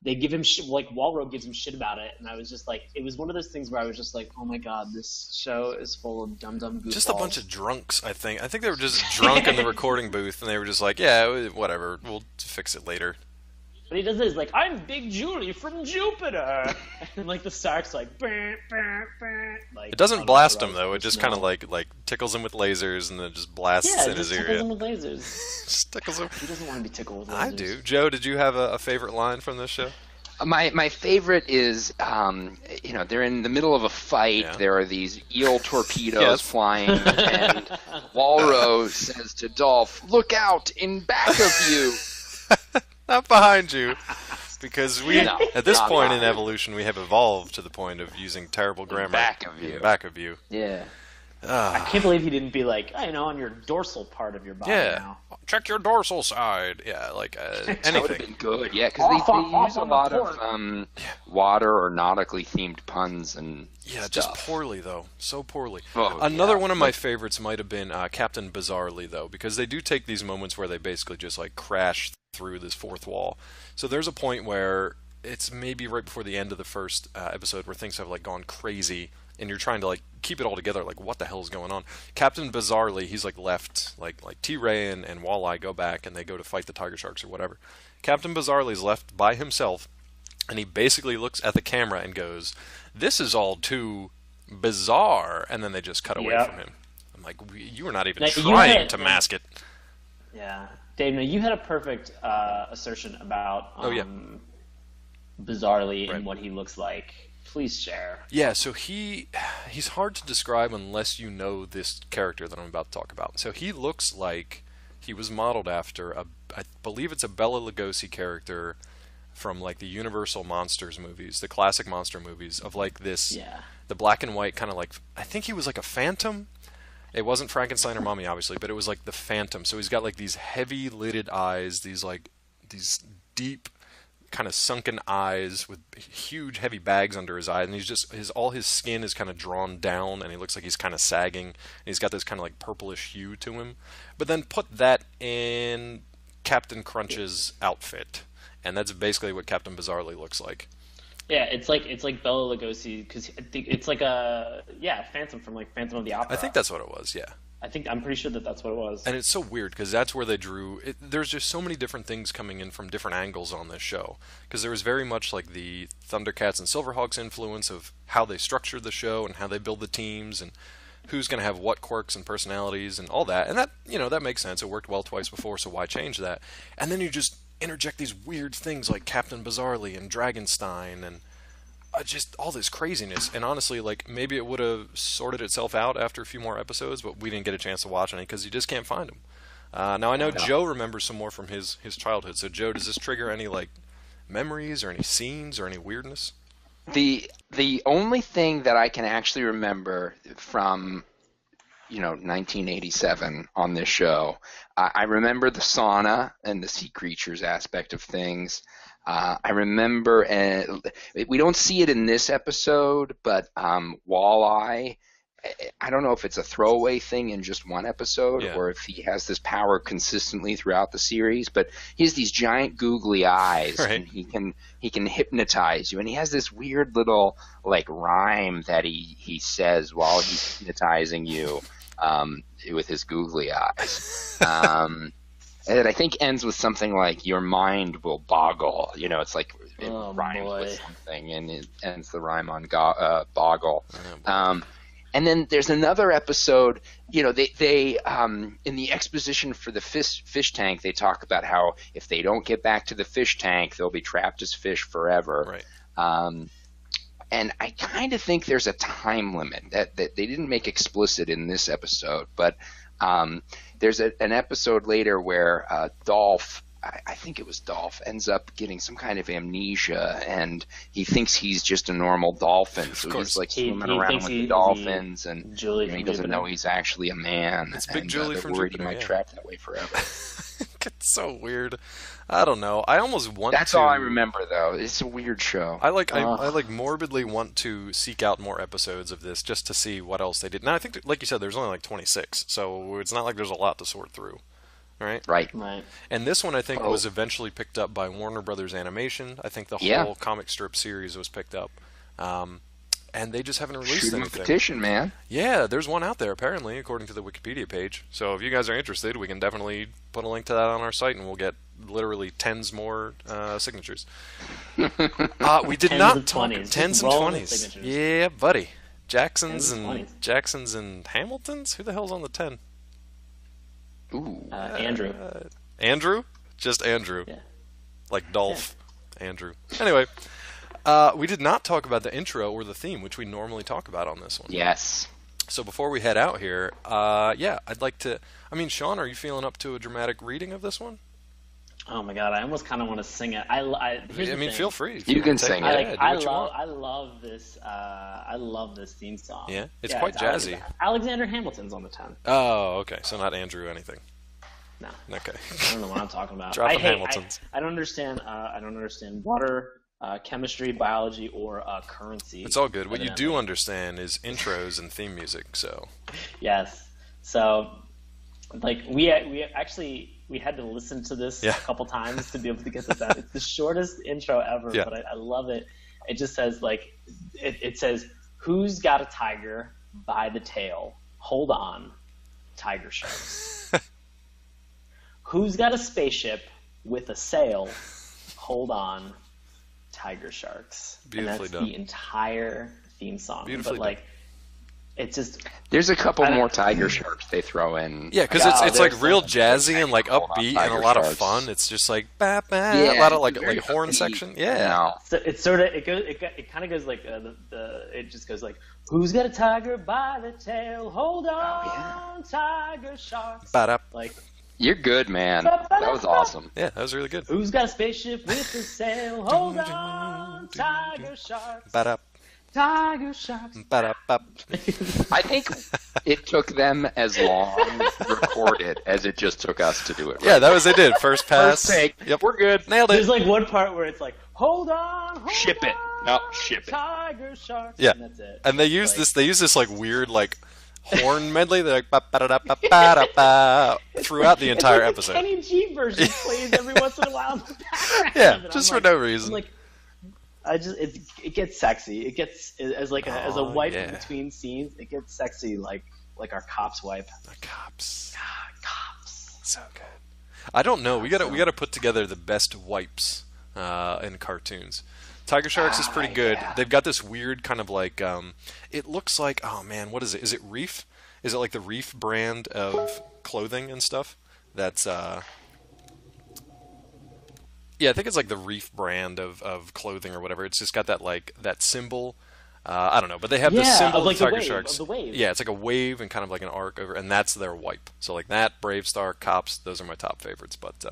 they give him shit, like Walro gives him shit about it, and I was just like, it was one of those things where I was just like, oh my god, this show is full of dumb goofballs. Just a bunch of drunks, I think. I think they were just drunk in the recording booth, and they were just like, yeah, whatever, we'll fix it later. But he does this, like, I'm Big Julie from Jupiter! And, like, the Sark's like, bah, bah, bah. Like, It doesn't blast him, though. It just kind of, like tickles him with lasers, and then just blasts in his ear. Yeah, it just tickles him with lasers. Just tickles him. He doesn't want to be tickled with lasers. I do. Joe, did you have a favorite line from this show? My favorite is, they're in the middle of a fight. Yeah. There are these eel torpedoes Yes. flying, and Walro says to Dolph, "Look out, in back of you." Not behind you. Because No, at this not point in behind. evolution, we have evolved to the point of using terrible grammar. back of you. In back of you. Yeah. I can't believe he didn't be like, on your dorsal part of your body Yeah. now. Check your dorsal side. Yeah, like That would have anything. been good, yeah, because they use a lot of water or nautically themed puns and Yeah, stuff. just poorly, though. So poorly. Oh, Another yeah. one of my favorites might have been Captain Bizarrely, though, because they do take these moments where they basically just, like, crash through this fourth wall. So there's a point where it's maybe right before the end of the first episode where things have, like, gone crazy, and you're trying to, like, keep it all together, like, what the hell is going on? Captain Bizarrely, he's, like, left, like T-Ray and Walleye go back, and they go to fight the TigerSharks or whatever. Captain Bizarrely's left by himself, and he basically looks at the camera and goes, "This is all too bizarre," and then they just cut away Yep. from him. I'm like, you were not even Now, you trying had- to mask it. Yeah. Dave, now you had a perfect assertion about Bizarrely Right. and what he looks like. Please share. Yeah, so he's hard to describe unless you know this character that I'm about to talk about. So he looks like he was modeled after I believe it's a Bela Lugosi character from like the Universal Monsters movies, the classic monster movies of like this, Yeah. the black and white kind of like, I think he was like a phantom. It wasn't Frankenstein or Mummy, obviously, but it was like the Phantom. So he's got like these heavy lidded eyes, these deep, kind of sunken eyes with huge heavy bags under his eyes, and he's just all his skin is kind of drawn down, and he looks like he's kind of sagging. And he's got this kind of like purplish hue to him. But then put that in Captain Crunch's outfit, and that's basically what Captain Bizarrely looks like. Yeah, it's like Bela Lugosi because I think it's like a Phantom from like Phantom of the Opera. I think that's what it was. Yeah. I'm pretty sure that's what it was. And it's so weird because that's where they drew it. There's just so many different things coming in from different angles on this show, because there was very much like the Thundercats and Silverhawks influence of how they structured the show and how they build the teams and who's going to have what quirks and personalities and all that. And that, that makes sense. It worked well twice before, so why change that? And then you just interject these weird things like Captain Bizarrely and Dragonstein and just all this craziness. And honestly, like, maybe it would have sorted itself out after a few more episodes, but we didn't get a chance to watch any because you just can't find them. Now I know Joe remembers some more from his childhood. So Joe, does this trigger any like memories or any scenes or any weirdness? The only thing that I can actually remember from 1987 on this show, I remember the sauna and the sea creatures aspect of things. I remember, we don't see it in this episode, but Walleye, I don't know if it's a throwaway thing in just one episode or if he has this power consistently throughout the series, but he has these giant googly eyes, and he can hypnotize you, and he has this weird little like rhyme that he says while he's hypnotizing you with his googly eyes. And I think ends with something like "Your mind will boggle." You know, it's like it Oh, rhymes boy. with something, and it ends the rhyme on boggle. And then there's another episode. You know, they in the exposition for the fish tank, they talk about how if they don't get back to the fish tank, they'll be trapped as fish forever. Right. And I kind of think there's a time limit that they didn't make explicit in this episode, but there's an episode later where Dolph, I think it was Dolph, ends up getting some kind of amnesia, and he thinks he's just a normal dolphin. So he's like swimming around with the dolphins, and he doesn't know he's actually a man. It's Big and, Julie they're from worried Jupiter, he might yeah. trap that way forever. It's so weird. I don't know. I almost want That's to. all I remember, though. It's a weird show. I like morbidly want to seek out more episodes of this just to see what else they did. Now I think, like you said, there's only like 26, so it's not like there's a lot to sort through, right? Right. And this one I think was eventually picked up by Warner Brothers Animation. I think the whole comic strip series was picked up, and they just haven't released Shoot 'em a anything. petition, man. Yeah, there's one out there apparently, according to the Wikipedia page. So if you guys are interested, we can definitely put a link to that on our site, and we'll get literally tens more signatures. We did Tens not of talk 20s. tens Just and roll with 20s. signatures. Yeah, buddy. Tens and 20s. Jacksons and Hamiltons. Who the hell's on the 10? Ooh. Andrew. Andrew? Just Andrew. Yeah. Like Dolph. Andrew. Anyway, we did not talk about the intro or the theme, which we normally talk about on this one. Yes. So before we head out here, I'd like to... I mean, Sean, are you feeling up to a dramatic reading of this one? Oh my god, I almost kind of want to sing it. Here's the thing. Feel free. If You can want to take sing it. it. Yeah, do what you want. I love this. I love this theme song. Yeah? It's quite jazzy. Alexander Hamilton's on the 10. Oh, okay. So not Andrew anything. No. Okay. I don't know what I'm talking about. Dropping Hamiltons. I don't understand. I don't understand water, chemistry, biology, or currency. It's all good. What you do understand is intros and theme music. So. Yes. So, like we had to listen to this a couple times to be able to get this out. It's the shortest intro ever, but I love it. It just says like it says, "Who's got a tiger by the tail? Hold on, TigerSharks." Who's got a spaceship with a sail? Hold on, TigerSharks. Beautifully and that's done. the entire theme song. Beautifully but like, it's just. There's a couple more TigerSharks they throw in. Yeah, because it's like real jazzy and like upbeat and a lot of fun. It's just like a lot of like horn section. Yeah. No. So it's sort of it kind of goes like it just goes like, who's got a tiger by the tail? Hold on, TigerSharks. Like. You're good, man. That was awesome. Yeah, that was really good. Who's got a spaceship with a sail? Hold on, TigerSharks. TigerSharks. I think it took them as long recorded as it just took us to do it. Right? Yeah, that was they did. First pass. First take. Yep, we're good. Nailed it. There's like one part where it's like, hold on, ship it. No, ship it. TigerSharks. Yeah, and that's it. And they use this. They use this like weird like horn medley. They're like ba-ba-da-ba-ba-da-ba throughout the entire like episode. The Kenny G version plays every once in a while in the background. Yeah, just for no reason. I'm like, it gets sexy. It gets as a wipe between scenes. It gets sexy like our cops wipe. The cops. God, cops. So good. I don't know. We gotta put together the best wipes in cartoons. TigerSharks is pretty good. Yeah. They've got this weird kind of like it looks like, oh man, what is it? Is it Reef? Is it like the Reef brand of clothing and stuff? That's yeah, I think it's like the Reef brand of clothing or whatever. It's just got that like that symbol. I don't know, but they have this symbol of like TigerSharks. the wave. Yeah, it's like a wave and kind of like an arc over, and that's their wipe. So like that, Brave Star, Cops, those are my top favorites. But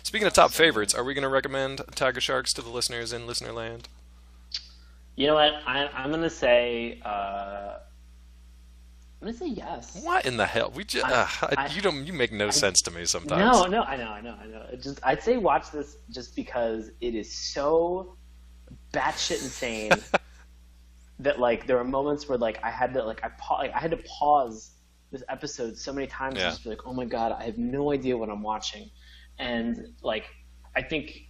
speaking of top favorites, are we going to recommend TigerSharks to the listeners in Listenerland? You know what? I'm gonna say yes. What in the hell? We just you make no sense to me sometimes. No, I know. I'd say watch this just because it is so batshit insane. That like there were moments where like I had to pause this episode so many times to just be like, oh my god, I have no idea what I'm watching, and like I think,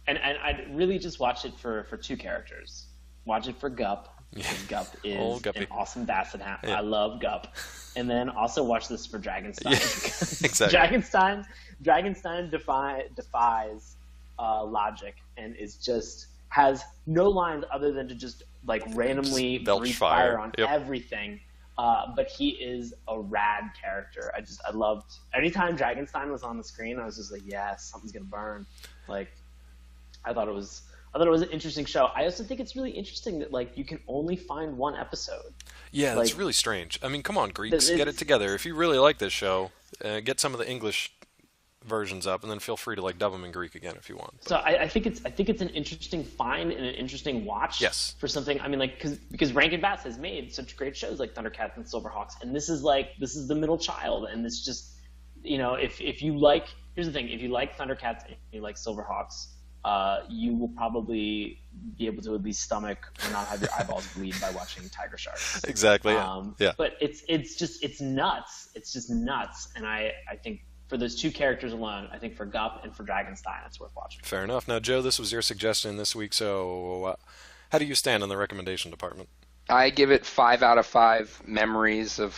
and I'd really just watch it for two characters. Watch it for Gup because Gup is Old Guppy. an awesome basset hound. Yeah. I love Gup. And then also watch this for Dragonstein. Yeah, exactly. Dragonstein defies logic and is just has no lines other than to just like randomly belch breathe fire. fire on Yep. everything. But he is a rad character. I loved anytime Dragonstein was on the screen. I was just like, yes, something's gonna burn. Like, I thought it was an interesting show. I also think it's really interesting that like you can only find one episode. Yeah, that's Like, really strange. I mean, come on, Greeks, it's- get it together. If you really like this show, get some of the English versions up, and then feel free to like dub them in Greek again if you want. So I think it's an interesting find and an interesting watch. Yes. For something. I mean, like because Rankin Bass has made such great shows like Thundercats and Silverhawks, and this is the middle child, and it's just, you know, if you like, here's the thing, if you like Thundercats and you like Silverhawks, you will probably be able to at least stomach or not have your eyeballs bleed by watching TigerSharks. Exactly. Yeah. Yeah. But it's nuts. It's just nuts, and I think for those two characters alone, I think for Gup and for Dragonstein, it's worth watching. Fair enough. Now, Joe, this was your suggestion this week, so how do you stand in the recommendation department? I give it 5 out of 5 memories of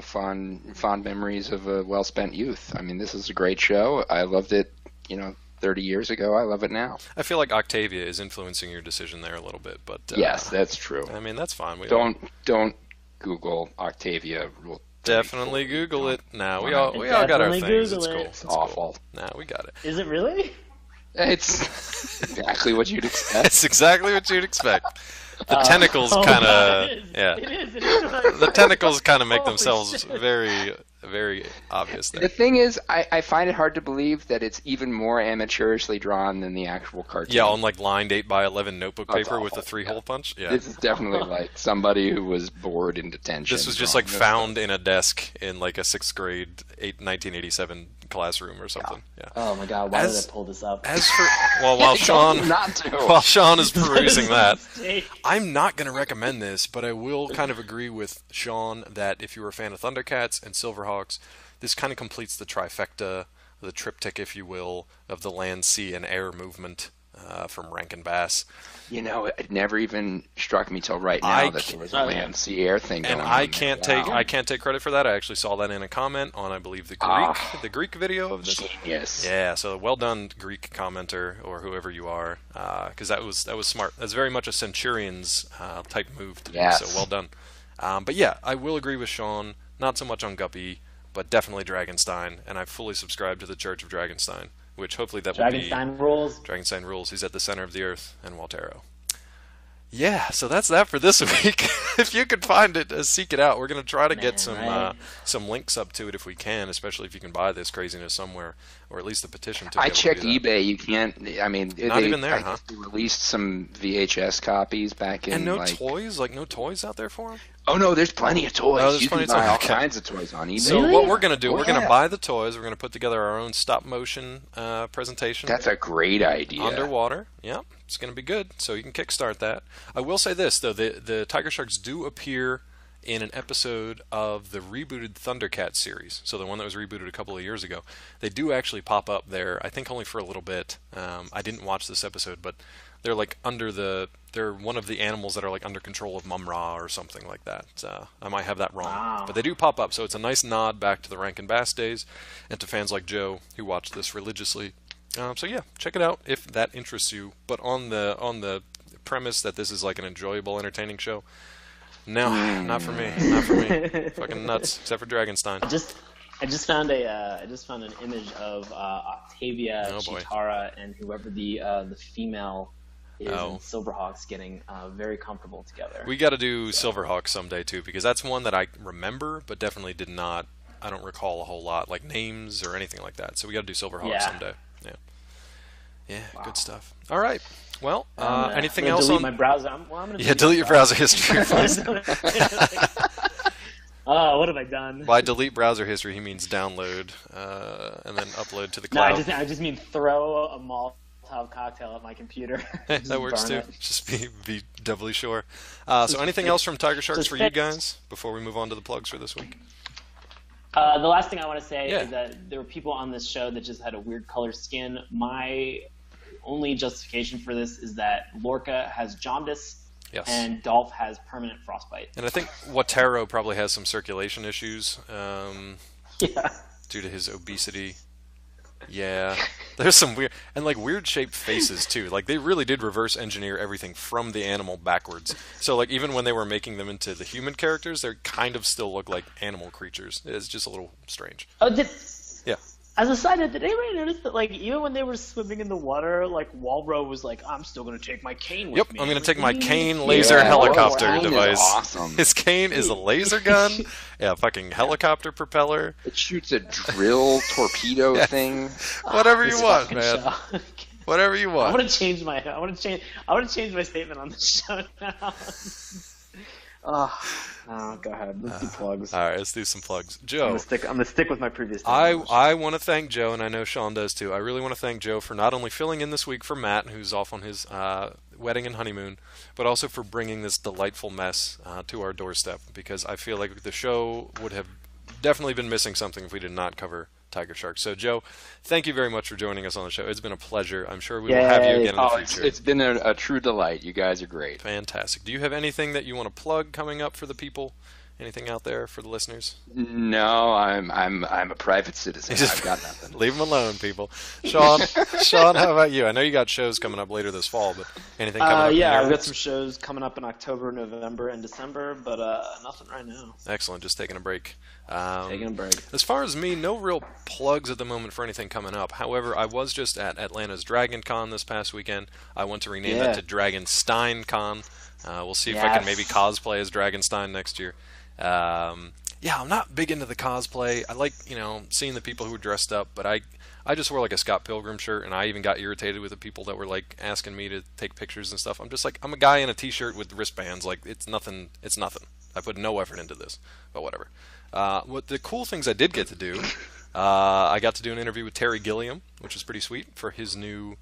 fond memories of a well-spent youth. I mean, this is a great show. I loved it, 30 years ago. I love it now. I feel like Octavia is influencing your decision there a little bit, but yes, that's true. I mean, that's fine. Don't Google Octavia Rule. Definitely Google it. Nah, we all got our Definitely things. Google It's it. cool. It's awful. Cool. Nah, we got it. Is it really? It's exactly what you'd expect. It's exactly what you'd expect. The tentacles kind of, yeah. It is. The tentacles kind of make Holy themselves shit. very, very obvious The there. thing is, I find it hard to believe that it's even more amateurishly drawn than the actual cartoon. Yeah, on like lined 8x11 notebook That's paper with a awful. 3-hole punch. Yeah. This is definitely like somebody who was bored in detention. This was just drawing like this. found in a desk in like a 6th grade 1987 classroom or something. Yeah. Oh my god, why As- did I pull this up? As for while Sean Not to. while Sean is perusing that, Mistake. I'm not going to recommend this, but I will kind of agree with Sean that if you were a fan of Thundercats and Silverhawks, this kind of completes the trifecta, the triptych, if you will, of the land, sea, and air movement from Rankin Bass. It never even struck me till right now that there was a land, sea, air thing going And on. I can't Wow. take credit for that. I actually saw that in a comment on, I believe, the Greek video of this. Genius. Yeah, so well done, Greek commenter or whoever you are, because that was smart. That's very much a Centurions type move to do. Yes. So well done. But yeah, I will agree with Sean. Not so much on Guppy, but definitely Dragonstein, and I fully subscribe to the Church of Dragonstein, which hopefully that will be Dragonstein rules. Dragonstein rules. He's at the center of the earth, and Waltero. Yeah, so that's that for this week. If you can find it, seek it out. We're going to try to get some links up to it if we can, especially if you can buy this craziness somewhere, or at least the petition to. I checked eBay. You can't. I mean, Not even there, huh? They released some VHS copies back in. And no like, toys? Like no toys out there for him? Oh no, there's plenty of toys. Oh, there's You plenty can of buy toys. all Okay. kinds of toys on eBay. So Really? what we're going to do, Oh, we're going to yeah. buy the toys. We're going to put together our own stop motion presentation. That's a great idea. Underwater. Yeah, it's going to be good. So you can kickstart that. I will say this, though. The TigerSharks do appear in an episode of the rebooted Thundercats series. So the one that was rebooted a couple of years ago. They do actually pop up there, I think only for a little bit. I didn't watch this episode, but they're like they're one of the animals that are like under control of Mum-Ra or something like that. I might have that wrong. Wow. But they do pop up, so it's a nice nod back to the Rankin Bass days and to fans like Joe who watch this religiously. So yeah, check it out if that interests you. But on the premise that this is like an enjoyable, entertaining show, no, not for me. Not for me. Fucking nuts. Except for Dragonstein. I just found an image of Octavia, Oh, boy. Chitara, and whoever the female is Oh. in Silverhawks getting very comfortable together. We got to do Silverhawks someday too, because that's one that I remember, but definitely did not. I don't recall a whole lot, like names or anything like that. So we got to do Silverhawks Yeah. someday. Yeah. Yeah. Wow. Good stuff. All right. Well, anything I'm gonna else delete on? my browser? I'm gonna Yeah, delete your browser history. Oh, what have I done? By delete browser history, he means download and then upload to the No, cloud. I just mean throw a Molotov cocktail at my computer. That Just works burn too. it. Just be doubly sure. So anything else from TigerSharks Just for you fix. guys before we move on to the plugs for this week? The last thing I want to say Yeah. is that there were people on this show that just had a weird color skin. My only justification for this is that Lorca has jaundice, Yes. and Dolph has permanent frostbite. And I think Watero probably has some circulation issues Yeah. due to his obesity. Yeah, there's some weird shaped faces too. Like they really did reverse engineer everything from the animal backwards. So like even when they were making them into the human characters, they kind of still look like animal creatures. It's just a little strange. Oh, Yeah. as a side note, did anybody notice that like even when they were swimming in the water, like Walro was like, "I'm still gonna take my cane with Yep, me." I'm gonna Like, take my what do you cane mean? laser Yeah, helicopter Cane is device. awesome. His cane is a laser gun. Yeah, fucking helicopter propeller. It shoots a drill torpedo thing. Whatever you This want, fucking man. show. Whatever you I want. want to change my statement on the show now. Oh, go ahead. Let's do plugs. All right, let's do some plugs. I'm Joe, gonna stick with my previous statement. I want to thank Joe, and I know Sean does too. I really want to thank Joe for not only filling in this week for Matt, who's off on his wedding and honeymoon, but also for bringing this delightful mess to our doorstep, because I feel like the show would have definitely been missing something if we did not cover TigerSharks. So, Joe, thank you very much for joining us on the show. It's been a pleasure. I'm sure we will have you again in the future. It's been a true delight. You guys are great. Fantastic. Do you have anything that you want to plug coming up for the people? Anything out there for the listeners? No, I'm a private citizen. I've got nothing. Leave them alone, people. Sean, how about you? I know you got shows coming up later this fall, but anything coming up? Yeah, in I've your got some shows coming up in October, November, and December, but nothing right now. Excellent. Just taking a break. Taking a break. As far as me, no real plugs at the moment for anything coming up. However, I was just at Atlanta's Dragon Con this past weekend. I want to rename that to Dragonstein Con. We'll see if I can maybe cosplay as Dragonstein next year. Yeah, I'm not big into the cosplay. I like, seeing the people who are dressed up, but I just wore like a Scott Pilgrim shirt, and I even got irritated with the people that were like asking me to take pictures and stuff. I'm just like, I'm a guy in a t-shirt with wristbands. Like, it's nothing. I put no effort into this, but whatever. What the cool things I did get to do, I got to do an interview with Terry Gilliam, which was pretty sweet, for his new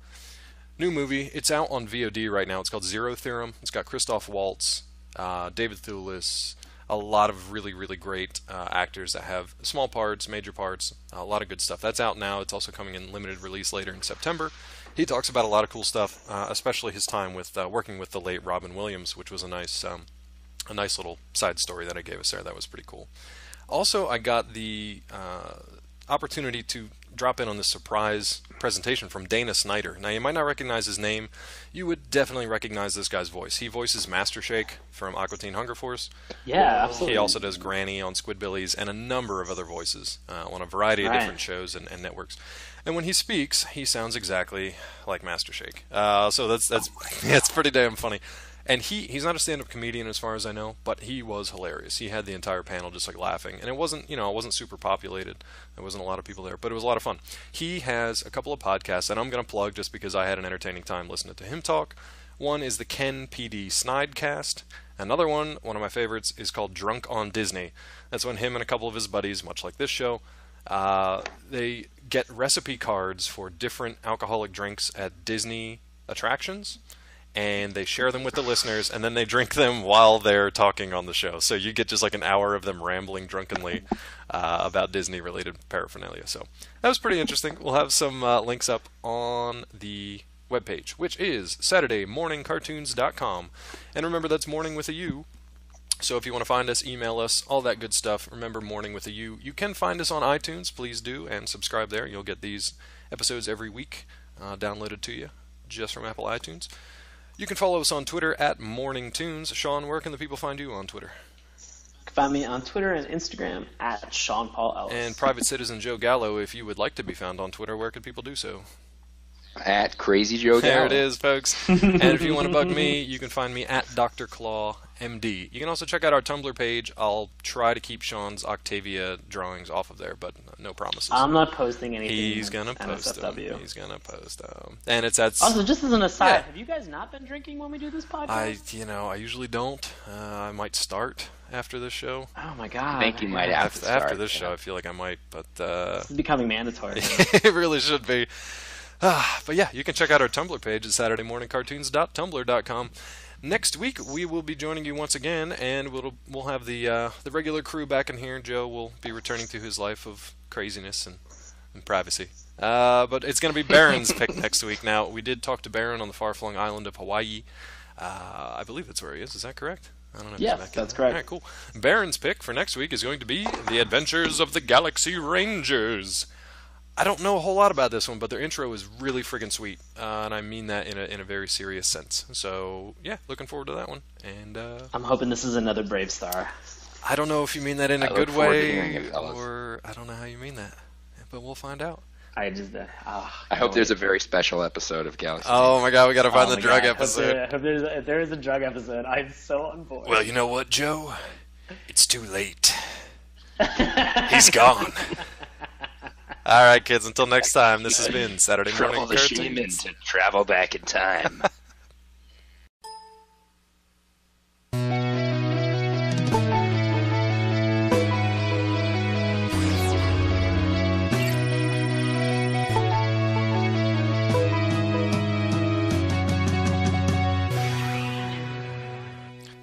movie. It's out on VOD right now. It's called Zero Theorem. It's got Christoph Waltz, David Thewlis, a lot of really, really great actors that have small parts, major parts, a lot of good stuff. That's out now. It's also coming in limited release later in September. He talks about a lot of cool stuff, especially his time with working with the late Robin Williams, which was a nice little side story that I gave us there. That was pretty cool. Also, I got the opportunity to drop in on this surprise presentation from Dana Snyder. Now, you might not recognize his name. You would definitely recognize this guy's voice. He voices Master Shake from Aqua Teen Hunger Force. Yeah, absolutely. He also does Granny on Squidbillies and a number of other voices on a variety of different shows and networks. And when he speaks, he sounds exactly like Master Shake. So that's pretty damn funny. And he's not a stand-up comedian as far as I know, but he was hilarious. He had the entire panel just like laughing, and it wasn't super populated. There wasn't a lot of people there, but it was a lot of fun. He has a couple of podcasts that I'm going to plug just because I had an entertaining time listening to him talk. One is the Ken PD Snidecast. Another one of my favorites, is called Drunk on Disney. That's when him and a couple of his buddies, much like this show, they get recipe cards for different alcoholic drinks at Disney attractions, and they share them with the listeners, and then they drink them while they're talking on the show. So you get just like an hour of them rambling drunkenly about Disney-related paraphernalia. So that was pretty interesting. We'll have some links up on the webpage, which is SaturdayMorningCartoons.com. And remember, that's morning with a U. So if you want to find us, email us, all that good stuff. Remember, morning with a U. You can find us on iTunes. Please do, and subscribe there. You'll get these episodes every week downloaded to you just from Apple iTunes. You can follow us on Twitter at MorningTunes. Sean, where can the people find you on Twitter? Find me on Twitter and Instagram at Sean Paul Ellis. And Private Citizen Joe Gallo, if you would like to be found on Twitter, where could people do so? At Crazy Joe Gallo. There it is, folks. And if you want to bug me, you can find me at Dr. Claw MD. You can also check out our Tumblr page. I'll try to keep Sean's Octavia drawings off of there, but no promises. I'm not posting anything. He's going to post them. NSFW. He's going to post them. And it's at... Also, just as an aside, have you guys not been drinking when we do this podcast? I usually don't. I might start after this show. Oh my god. I think you might have to start. After this show, I feel like I might, but... This is becoming mandatory. It really should be. But yeah, you can check out our Tumblr page at SaturdayMorningCartoons.tumblr.com. Next week, we will be joining you once again, and we'll have the regular crew back in here. Joe will be returning to his life of craziness and privacy. But it's going to be Baron's pick next week. Now, we did talk to Baron on the far-flung island of Hawaii. I believe that's where he is. Is that correct? I don't know if Yes, he's back that's in. correct. All right, cool. Baron's pick for next week is going to be The Adventures of the Galaxy Rangers. I don't know a whole lot about this one, but their intro is really friggin' sweet, and I mean that in a very serious sense. So, yeah, looking forward to that one. And I'm hoping this is another Brave Star. I don't know if you mean that in a I good look forward to way, hearing it, fellas. or I don't know how you mean that, but we'll find out. I just, I hope there's a very special episode of Galaxy. Oh my god, we gotta find oh the my drug God. episode. If there is a drug episode, I'm so on board. Well, you know what, Joe? It's too late. He's gone. All right, kids, until next time, this has been Saturday Morning Trouble the shaman Cartoons. to travel back in time.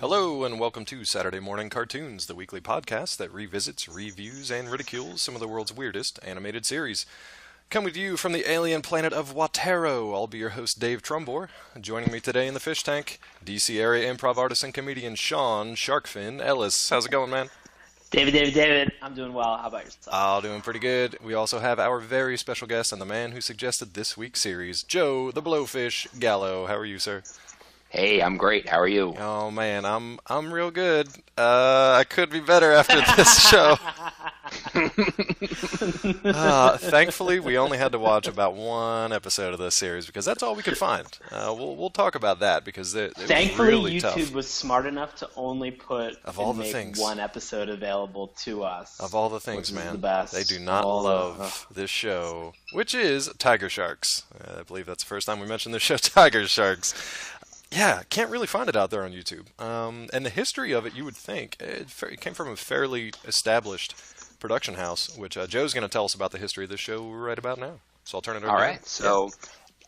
Hello, and welcome to Saturday Morning Cartoons, the weekly podcast that revisits, reviews, and ridicules some of the world's weirdest animated series. Coming to you from the alien planet of Watero, I'll be your host, Dave Trumbore. Joining me today in the fish tank, DC area improv artist and comedian Sean Sharkfin Ellis. How's it going, man? David, I'm doing well. How about yourself? Oh, doing pretty good. We also have our very special guest and the man who suggested this week's series, Joe the Blowfish Gallo. How are you, sir? Hey, I'm great. How are you? Oh man, I'm real good. I could be better after this show. Thankfully, we only had to watch about one episode of this series because that's all we could find. We'll talk about that because it Thankfully, was really YouTube tough. was smart enough to only put Of all and the make things. one episode available to us. Of all the things, which is man, the best. they do not Of all the- love this show, which is TigerSharks. I believe that's the first time we mentioned the show, TigerSharks. Yeah, can't really find it out there on YouTube. And the history of it, you would think, it came from a fairly established production house, which Joe's going to tell us about the history of this show right about now. So I'll turn it over All to right. him. So,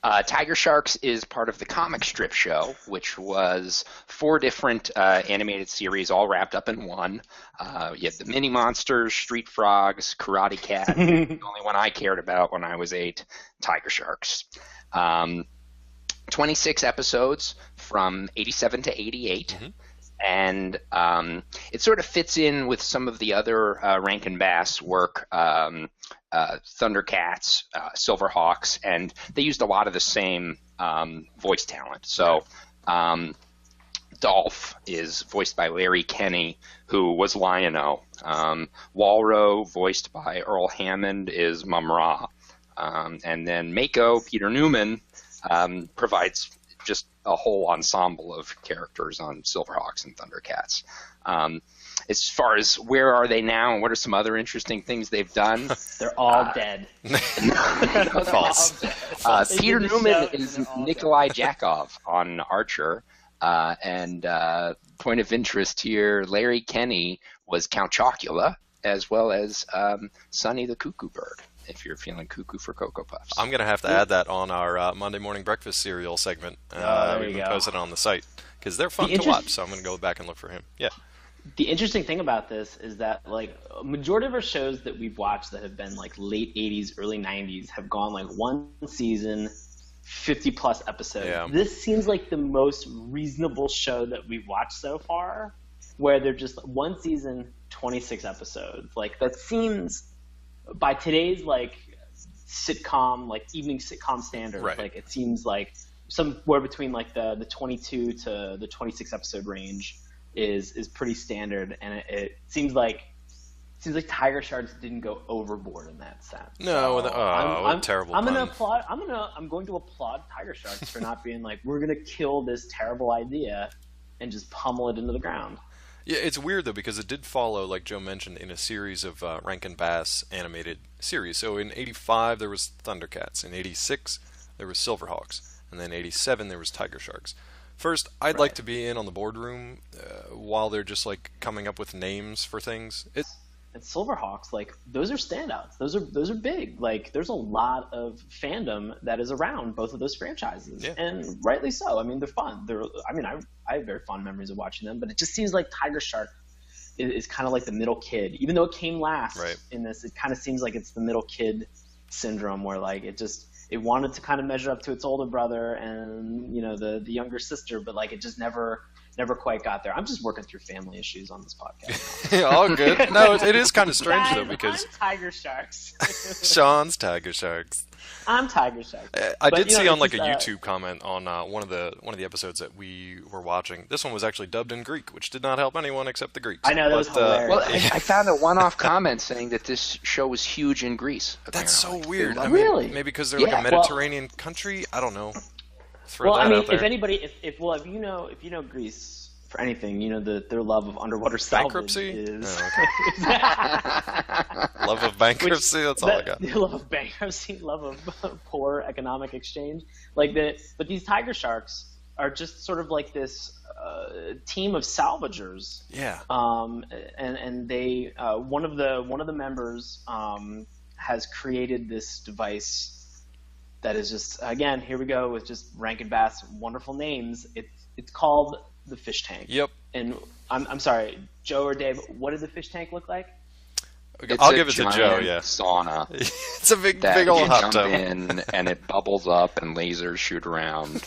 TigerSharks is part of the comic strip show, which was 4 different animated series all wrapped up in one. You had the Mini Monsters, Street Frogs, Karate Cat. The only one I cared about when I was 8, TigerSharks. 26 episodes from 87 to 88. Mm-hmm. And it sort of fits in with some of the other Rankin Bass work, Thundercats, Silverhawks, and they used a lot of the same voice talent. So Dolph is voiced by Larry Kenny, who was Lion-O. Walro, voiced by Earl Hammond, is Mum-Ra. And then Mako, Peter Newman, provides just a whole ensemble of characters on Silverhawks and Thundercats. As far as where are they now and what are some other interesting things they've done, They're all dead. False. Peter did the Newman show, is and they're all Nikolai Jakov on Archer. And point of interest here, Larry Kenny was Count Chocula, as well as Sonny the Cuckoo Bird, if you're feeling cuckoo for Cocoa Puffs. I'm going to have to add that on our Monday morning breakfast cereal segment. there We you can go. post it on the site because they're fun The to watch, so I'm going to go back and look for him. Yeah. The interesting thing about this is that like a majority of our shows that we've watched that have been like late 80s, early 90s have gone like one season, 50 plus episodes. Yeah. This seems like the most reasonable show that we've watched so far, where they're just one season, 26 episodes. Like that seems, by today's like sitcom, like evening sitcom standards, Right. like it seems like somewhere between like the 22 to the 26 episode range is pretty standard, and it seems like TigerSharks didn't go overboard in that sense. No, So what a terrible I'm pun. I'm going to applaud TigerSharks for not being like, we're gonna kill this terrible idea and just pummel it into the ground. Yeah, it's weird though because it did follow, like Joe mentioned, in a series of Rankin Bass animated series. So in '85 there was Thundercats, in '86 there was Silverhawks, and then '87 there was TigerSharks. First, I'd like Right. to be in on the boardroom while they're just like coming up with names for things. And Silverhawks, like those are standouts. Those are big. Like there's a lot of fandom that is around both of those franchises, Yeah. and rightly so. I mean, they're fun. I have very fond memories of watching them, but it just seems like Tiger Shark is kind of like the middle kid. Even though it came last Right. in this, it kind of seems like it's the middle kid syndrome where like it wanted to kind of measure up to its older brother and the younger sister, but like it just never quite got there. I'm just working through family issues on this podcast. All good. No, it is kind of strange Guys, though because I'm TigerSharks. Sean's TigerSharks. I'm TigerSharks. I But, did see on like a just, YouTube comment on one of the episodes that we were watching. This one was actually dubbed in Greek, which did not help anyone except the Greeks. I know, that was hilarious. Well, I found a one-off comment saying that this show was huge in Greece. That's so apparently. weird. I Really? mean, maybe because they're like a Yeah, Mediterranean country. I don't know. Throw Well, that I mean, out there. if anybody, if you know Greece for anything, their love of underwater salvage Bankruptcy? is Love of bankruptcy. That's all I got. Love of bankruptcy, love of poor economic exchange. But these TigerSharks are just sort of like this team of salvagers. Yeah. And they one of the members has created this device that is just, again, here we go with just Rankin Bass wonderful names. It's called the fish tank. Yep. And I'm sorry, Joe or Dave, what did the fish tank look like? I'll give it to Joe. giant Yeah. Sauna. It's a big That old you hot jump tub in and it bubbles up and lasers shoot around.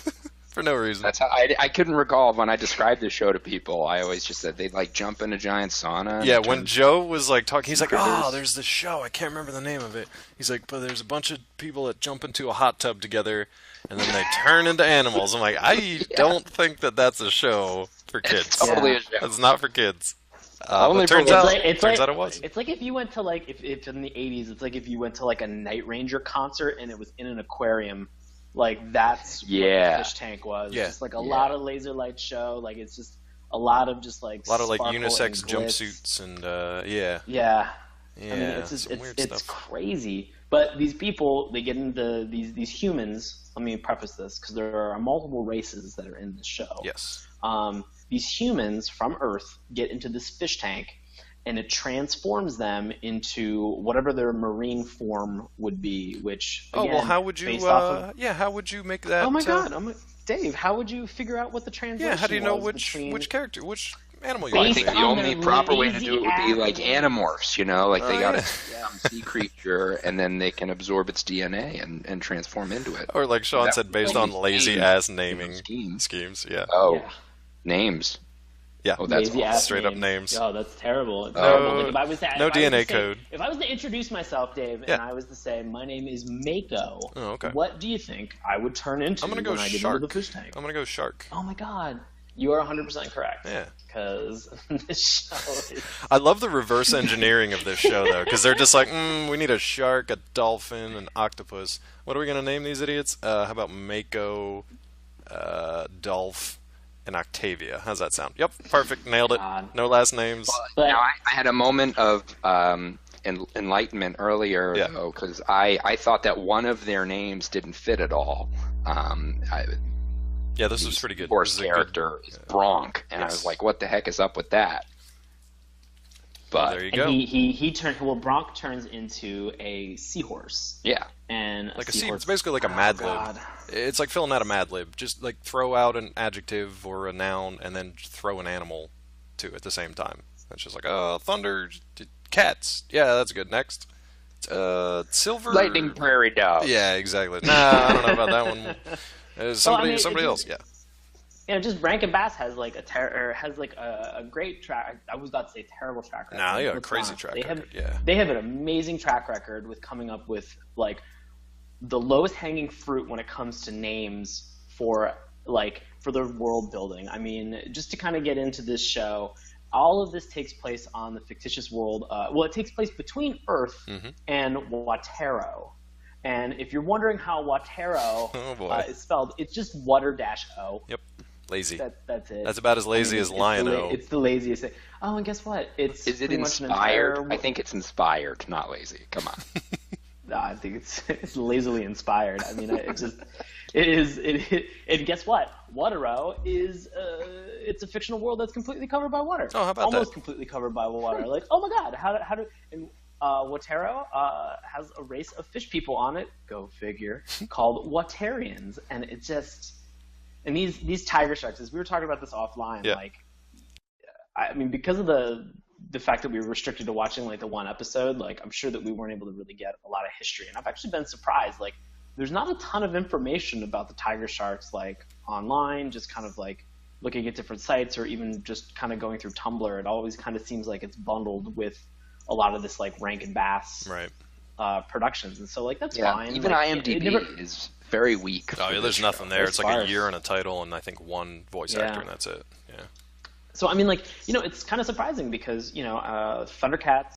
for no reason. That's how I couldn't recall when I described the show to people. I always just said they'd like jump in a giant sauna. Yeah, and when turn- Joe was like talking, he's like, critters. "Oh, there's this show. I can't remember the name of it." He's like, "But there's a bunch of people that jump into a hot tub together, and then they turn into animals." I'm like, I don't think that's a show for kids. It's totally a show. It's not for kids. Only but turns for- out, It's turns out it was. It's like if you went to if in the 80s, it's like if you went to like a Night Ranger concert and it was in an aquarium. Like that's what Yeah. the fish tank was. Yeah. Just like a lot of laser light show. Like it's just a lot of just like A lot of like sparkle unisex and glitz. jumpsuits and yeah. Yeah. Yeah, I mean, it's just, some weird it's stuff. crazy. But these people, they get into these humans. Let me preface this because there are multiple races that are in this show. Yes. These humans from Earth get into this fish tank, and it transforms them into whatever their marine form would be. Which Oh again, well, how would you? based off of, How would you make that? oh my god, Dave, how would you figure out what the translation? Yeah, how do you know was which between... character, which animal you Well, I want Based think to the on only their proper way to lazy do it would be like animals. Animorphs, like they Oh, got yeah. a sea creature and then they can absorb its DNA and transform into it. Or like Sean That said, would based be on lazy ass naming naming schemes. Yeah. Oh, Yeah. names. Yeah. Oh, that's Lazy awesome. ass Straight up names. Oh, that's terrible. It's No- terrible. Like, if I was to, no if I was DNA to say- code. If I was to introduce myself, Dave, Yeah. and I was to say my name is Mako, Oh, okay. what do you think I would turn into I'm gonna go when I get shark. into the fish tank? I'm gonna go shark. Oh my god, you are 100% correct. Yeah. Because this show is... I love the reverse engineering of this show though, because they're just like, we need a shark, a dolphin, an octopus. What are we gonna name these idiots? How about Mako, Dolph, and Octavia? How's that sound? Yep, perfect, nailed it. God. No last names. But- Now, I had a moment of enlightenment earlier, Yeah. though, because I thought that one of their names didn't fit at all. Yeah, this was pretty good. Horse This is a good- character is Bronk, and I Yes. was like, what the heck is up with that? But There you And go. he turned. Well, Bronk turns into a seahorse, yeah, and Like a seahorse. it's basically like a Oh, Mad God. Lib. It's like filling out a Mad Lib. Just like throw out an adjective or a noun and then throw an animal to at the same time. It's just like, thunder, cats. Yeah, that's good. Next. Silver. lightning prairie dog. Yeah, exactly. Nah, I don't know about that one. Somebody it else. just- Yeah. Just Rankin Bass has like a great track. I was about to say terrible track record. Nah, they got a Let's be crazy honest. track They have- record. Yeah. They have an amazing track record with coming up with like the lowest hanging fruit when it comes to names for their world building. I mean, just to kind of get into this show, all of this takes place on the fictitious world. It takes place between Earth Mhm. and Watero. And if you're wondering how Watero Oh, boy. is spelled, it's just water-o. Yep. Lazy. That's it. That's about as lazy as Lion-O. It's the laziest thing. Oh, and guess what? It's Is it pretty much an inspired? entire- I think it's inspired, not lazy. Come on. No, I think it's lazily inspired. I mean, it is. And guess what? Watero is it's a fictional world that's completely covered by water. Oh, how about Almost that? completely covered by water. Like, oh my God, how do and Watero has a race of fish people on it. Go figure. Called Waterians, and it just and these TigerSharks. As we were talking about this offline, Yeah. like I mean, because of the the fact that we were restricted to watching like the one episode, like I'm sure that we weren't able to really get a lot of history. And I've actually been surprised. Like there's not a ton of information about the TigerSharks like online, just kind of like looking at different sites or even just kind of going through Tumblr. It always kind of seems like it's bundled with a lot of this like Rankin Bass productions. And so like that's fine. Even like, IMDb is very weak. Oh yeah, there's nothing there. It's like a year and a title and I think one voice actor and that's it. Yeah. So I mean, like, you know, it's kind of surprising because, you know, Thundercats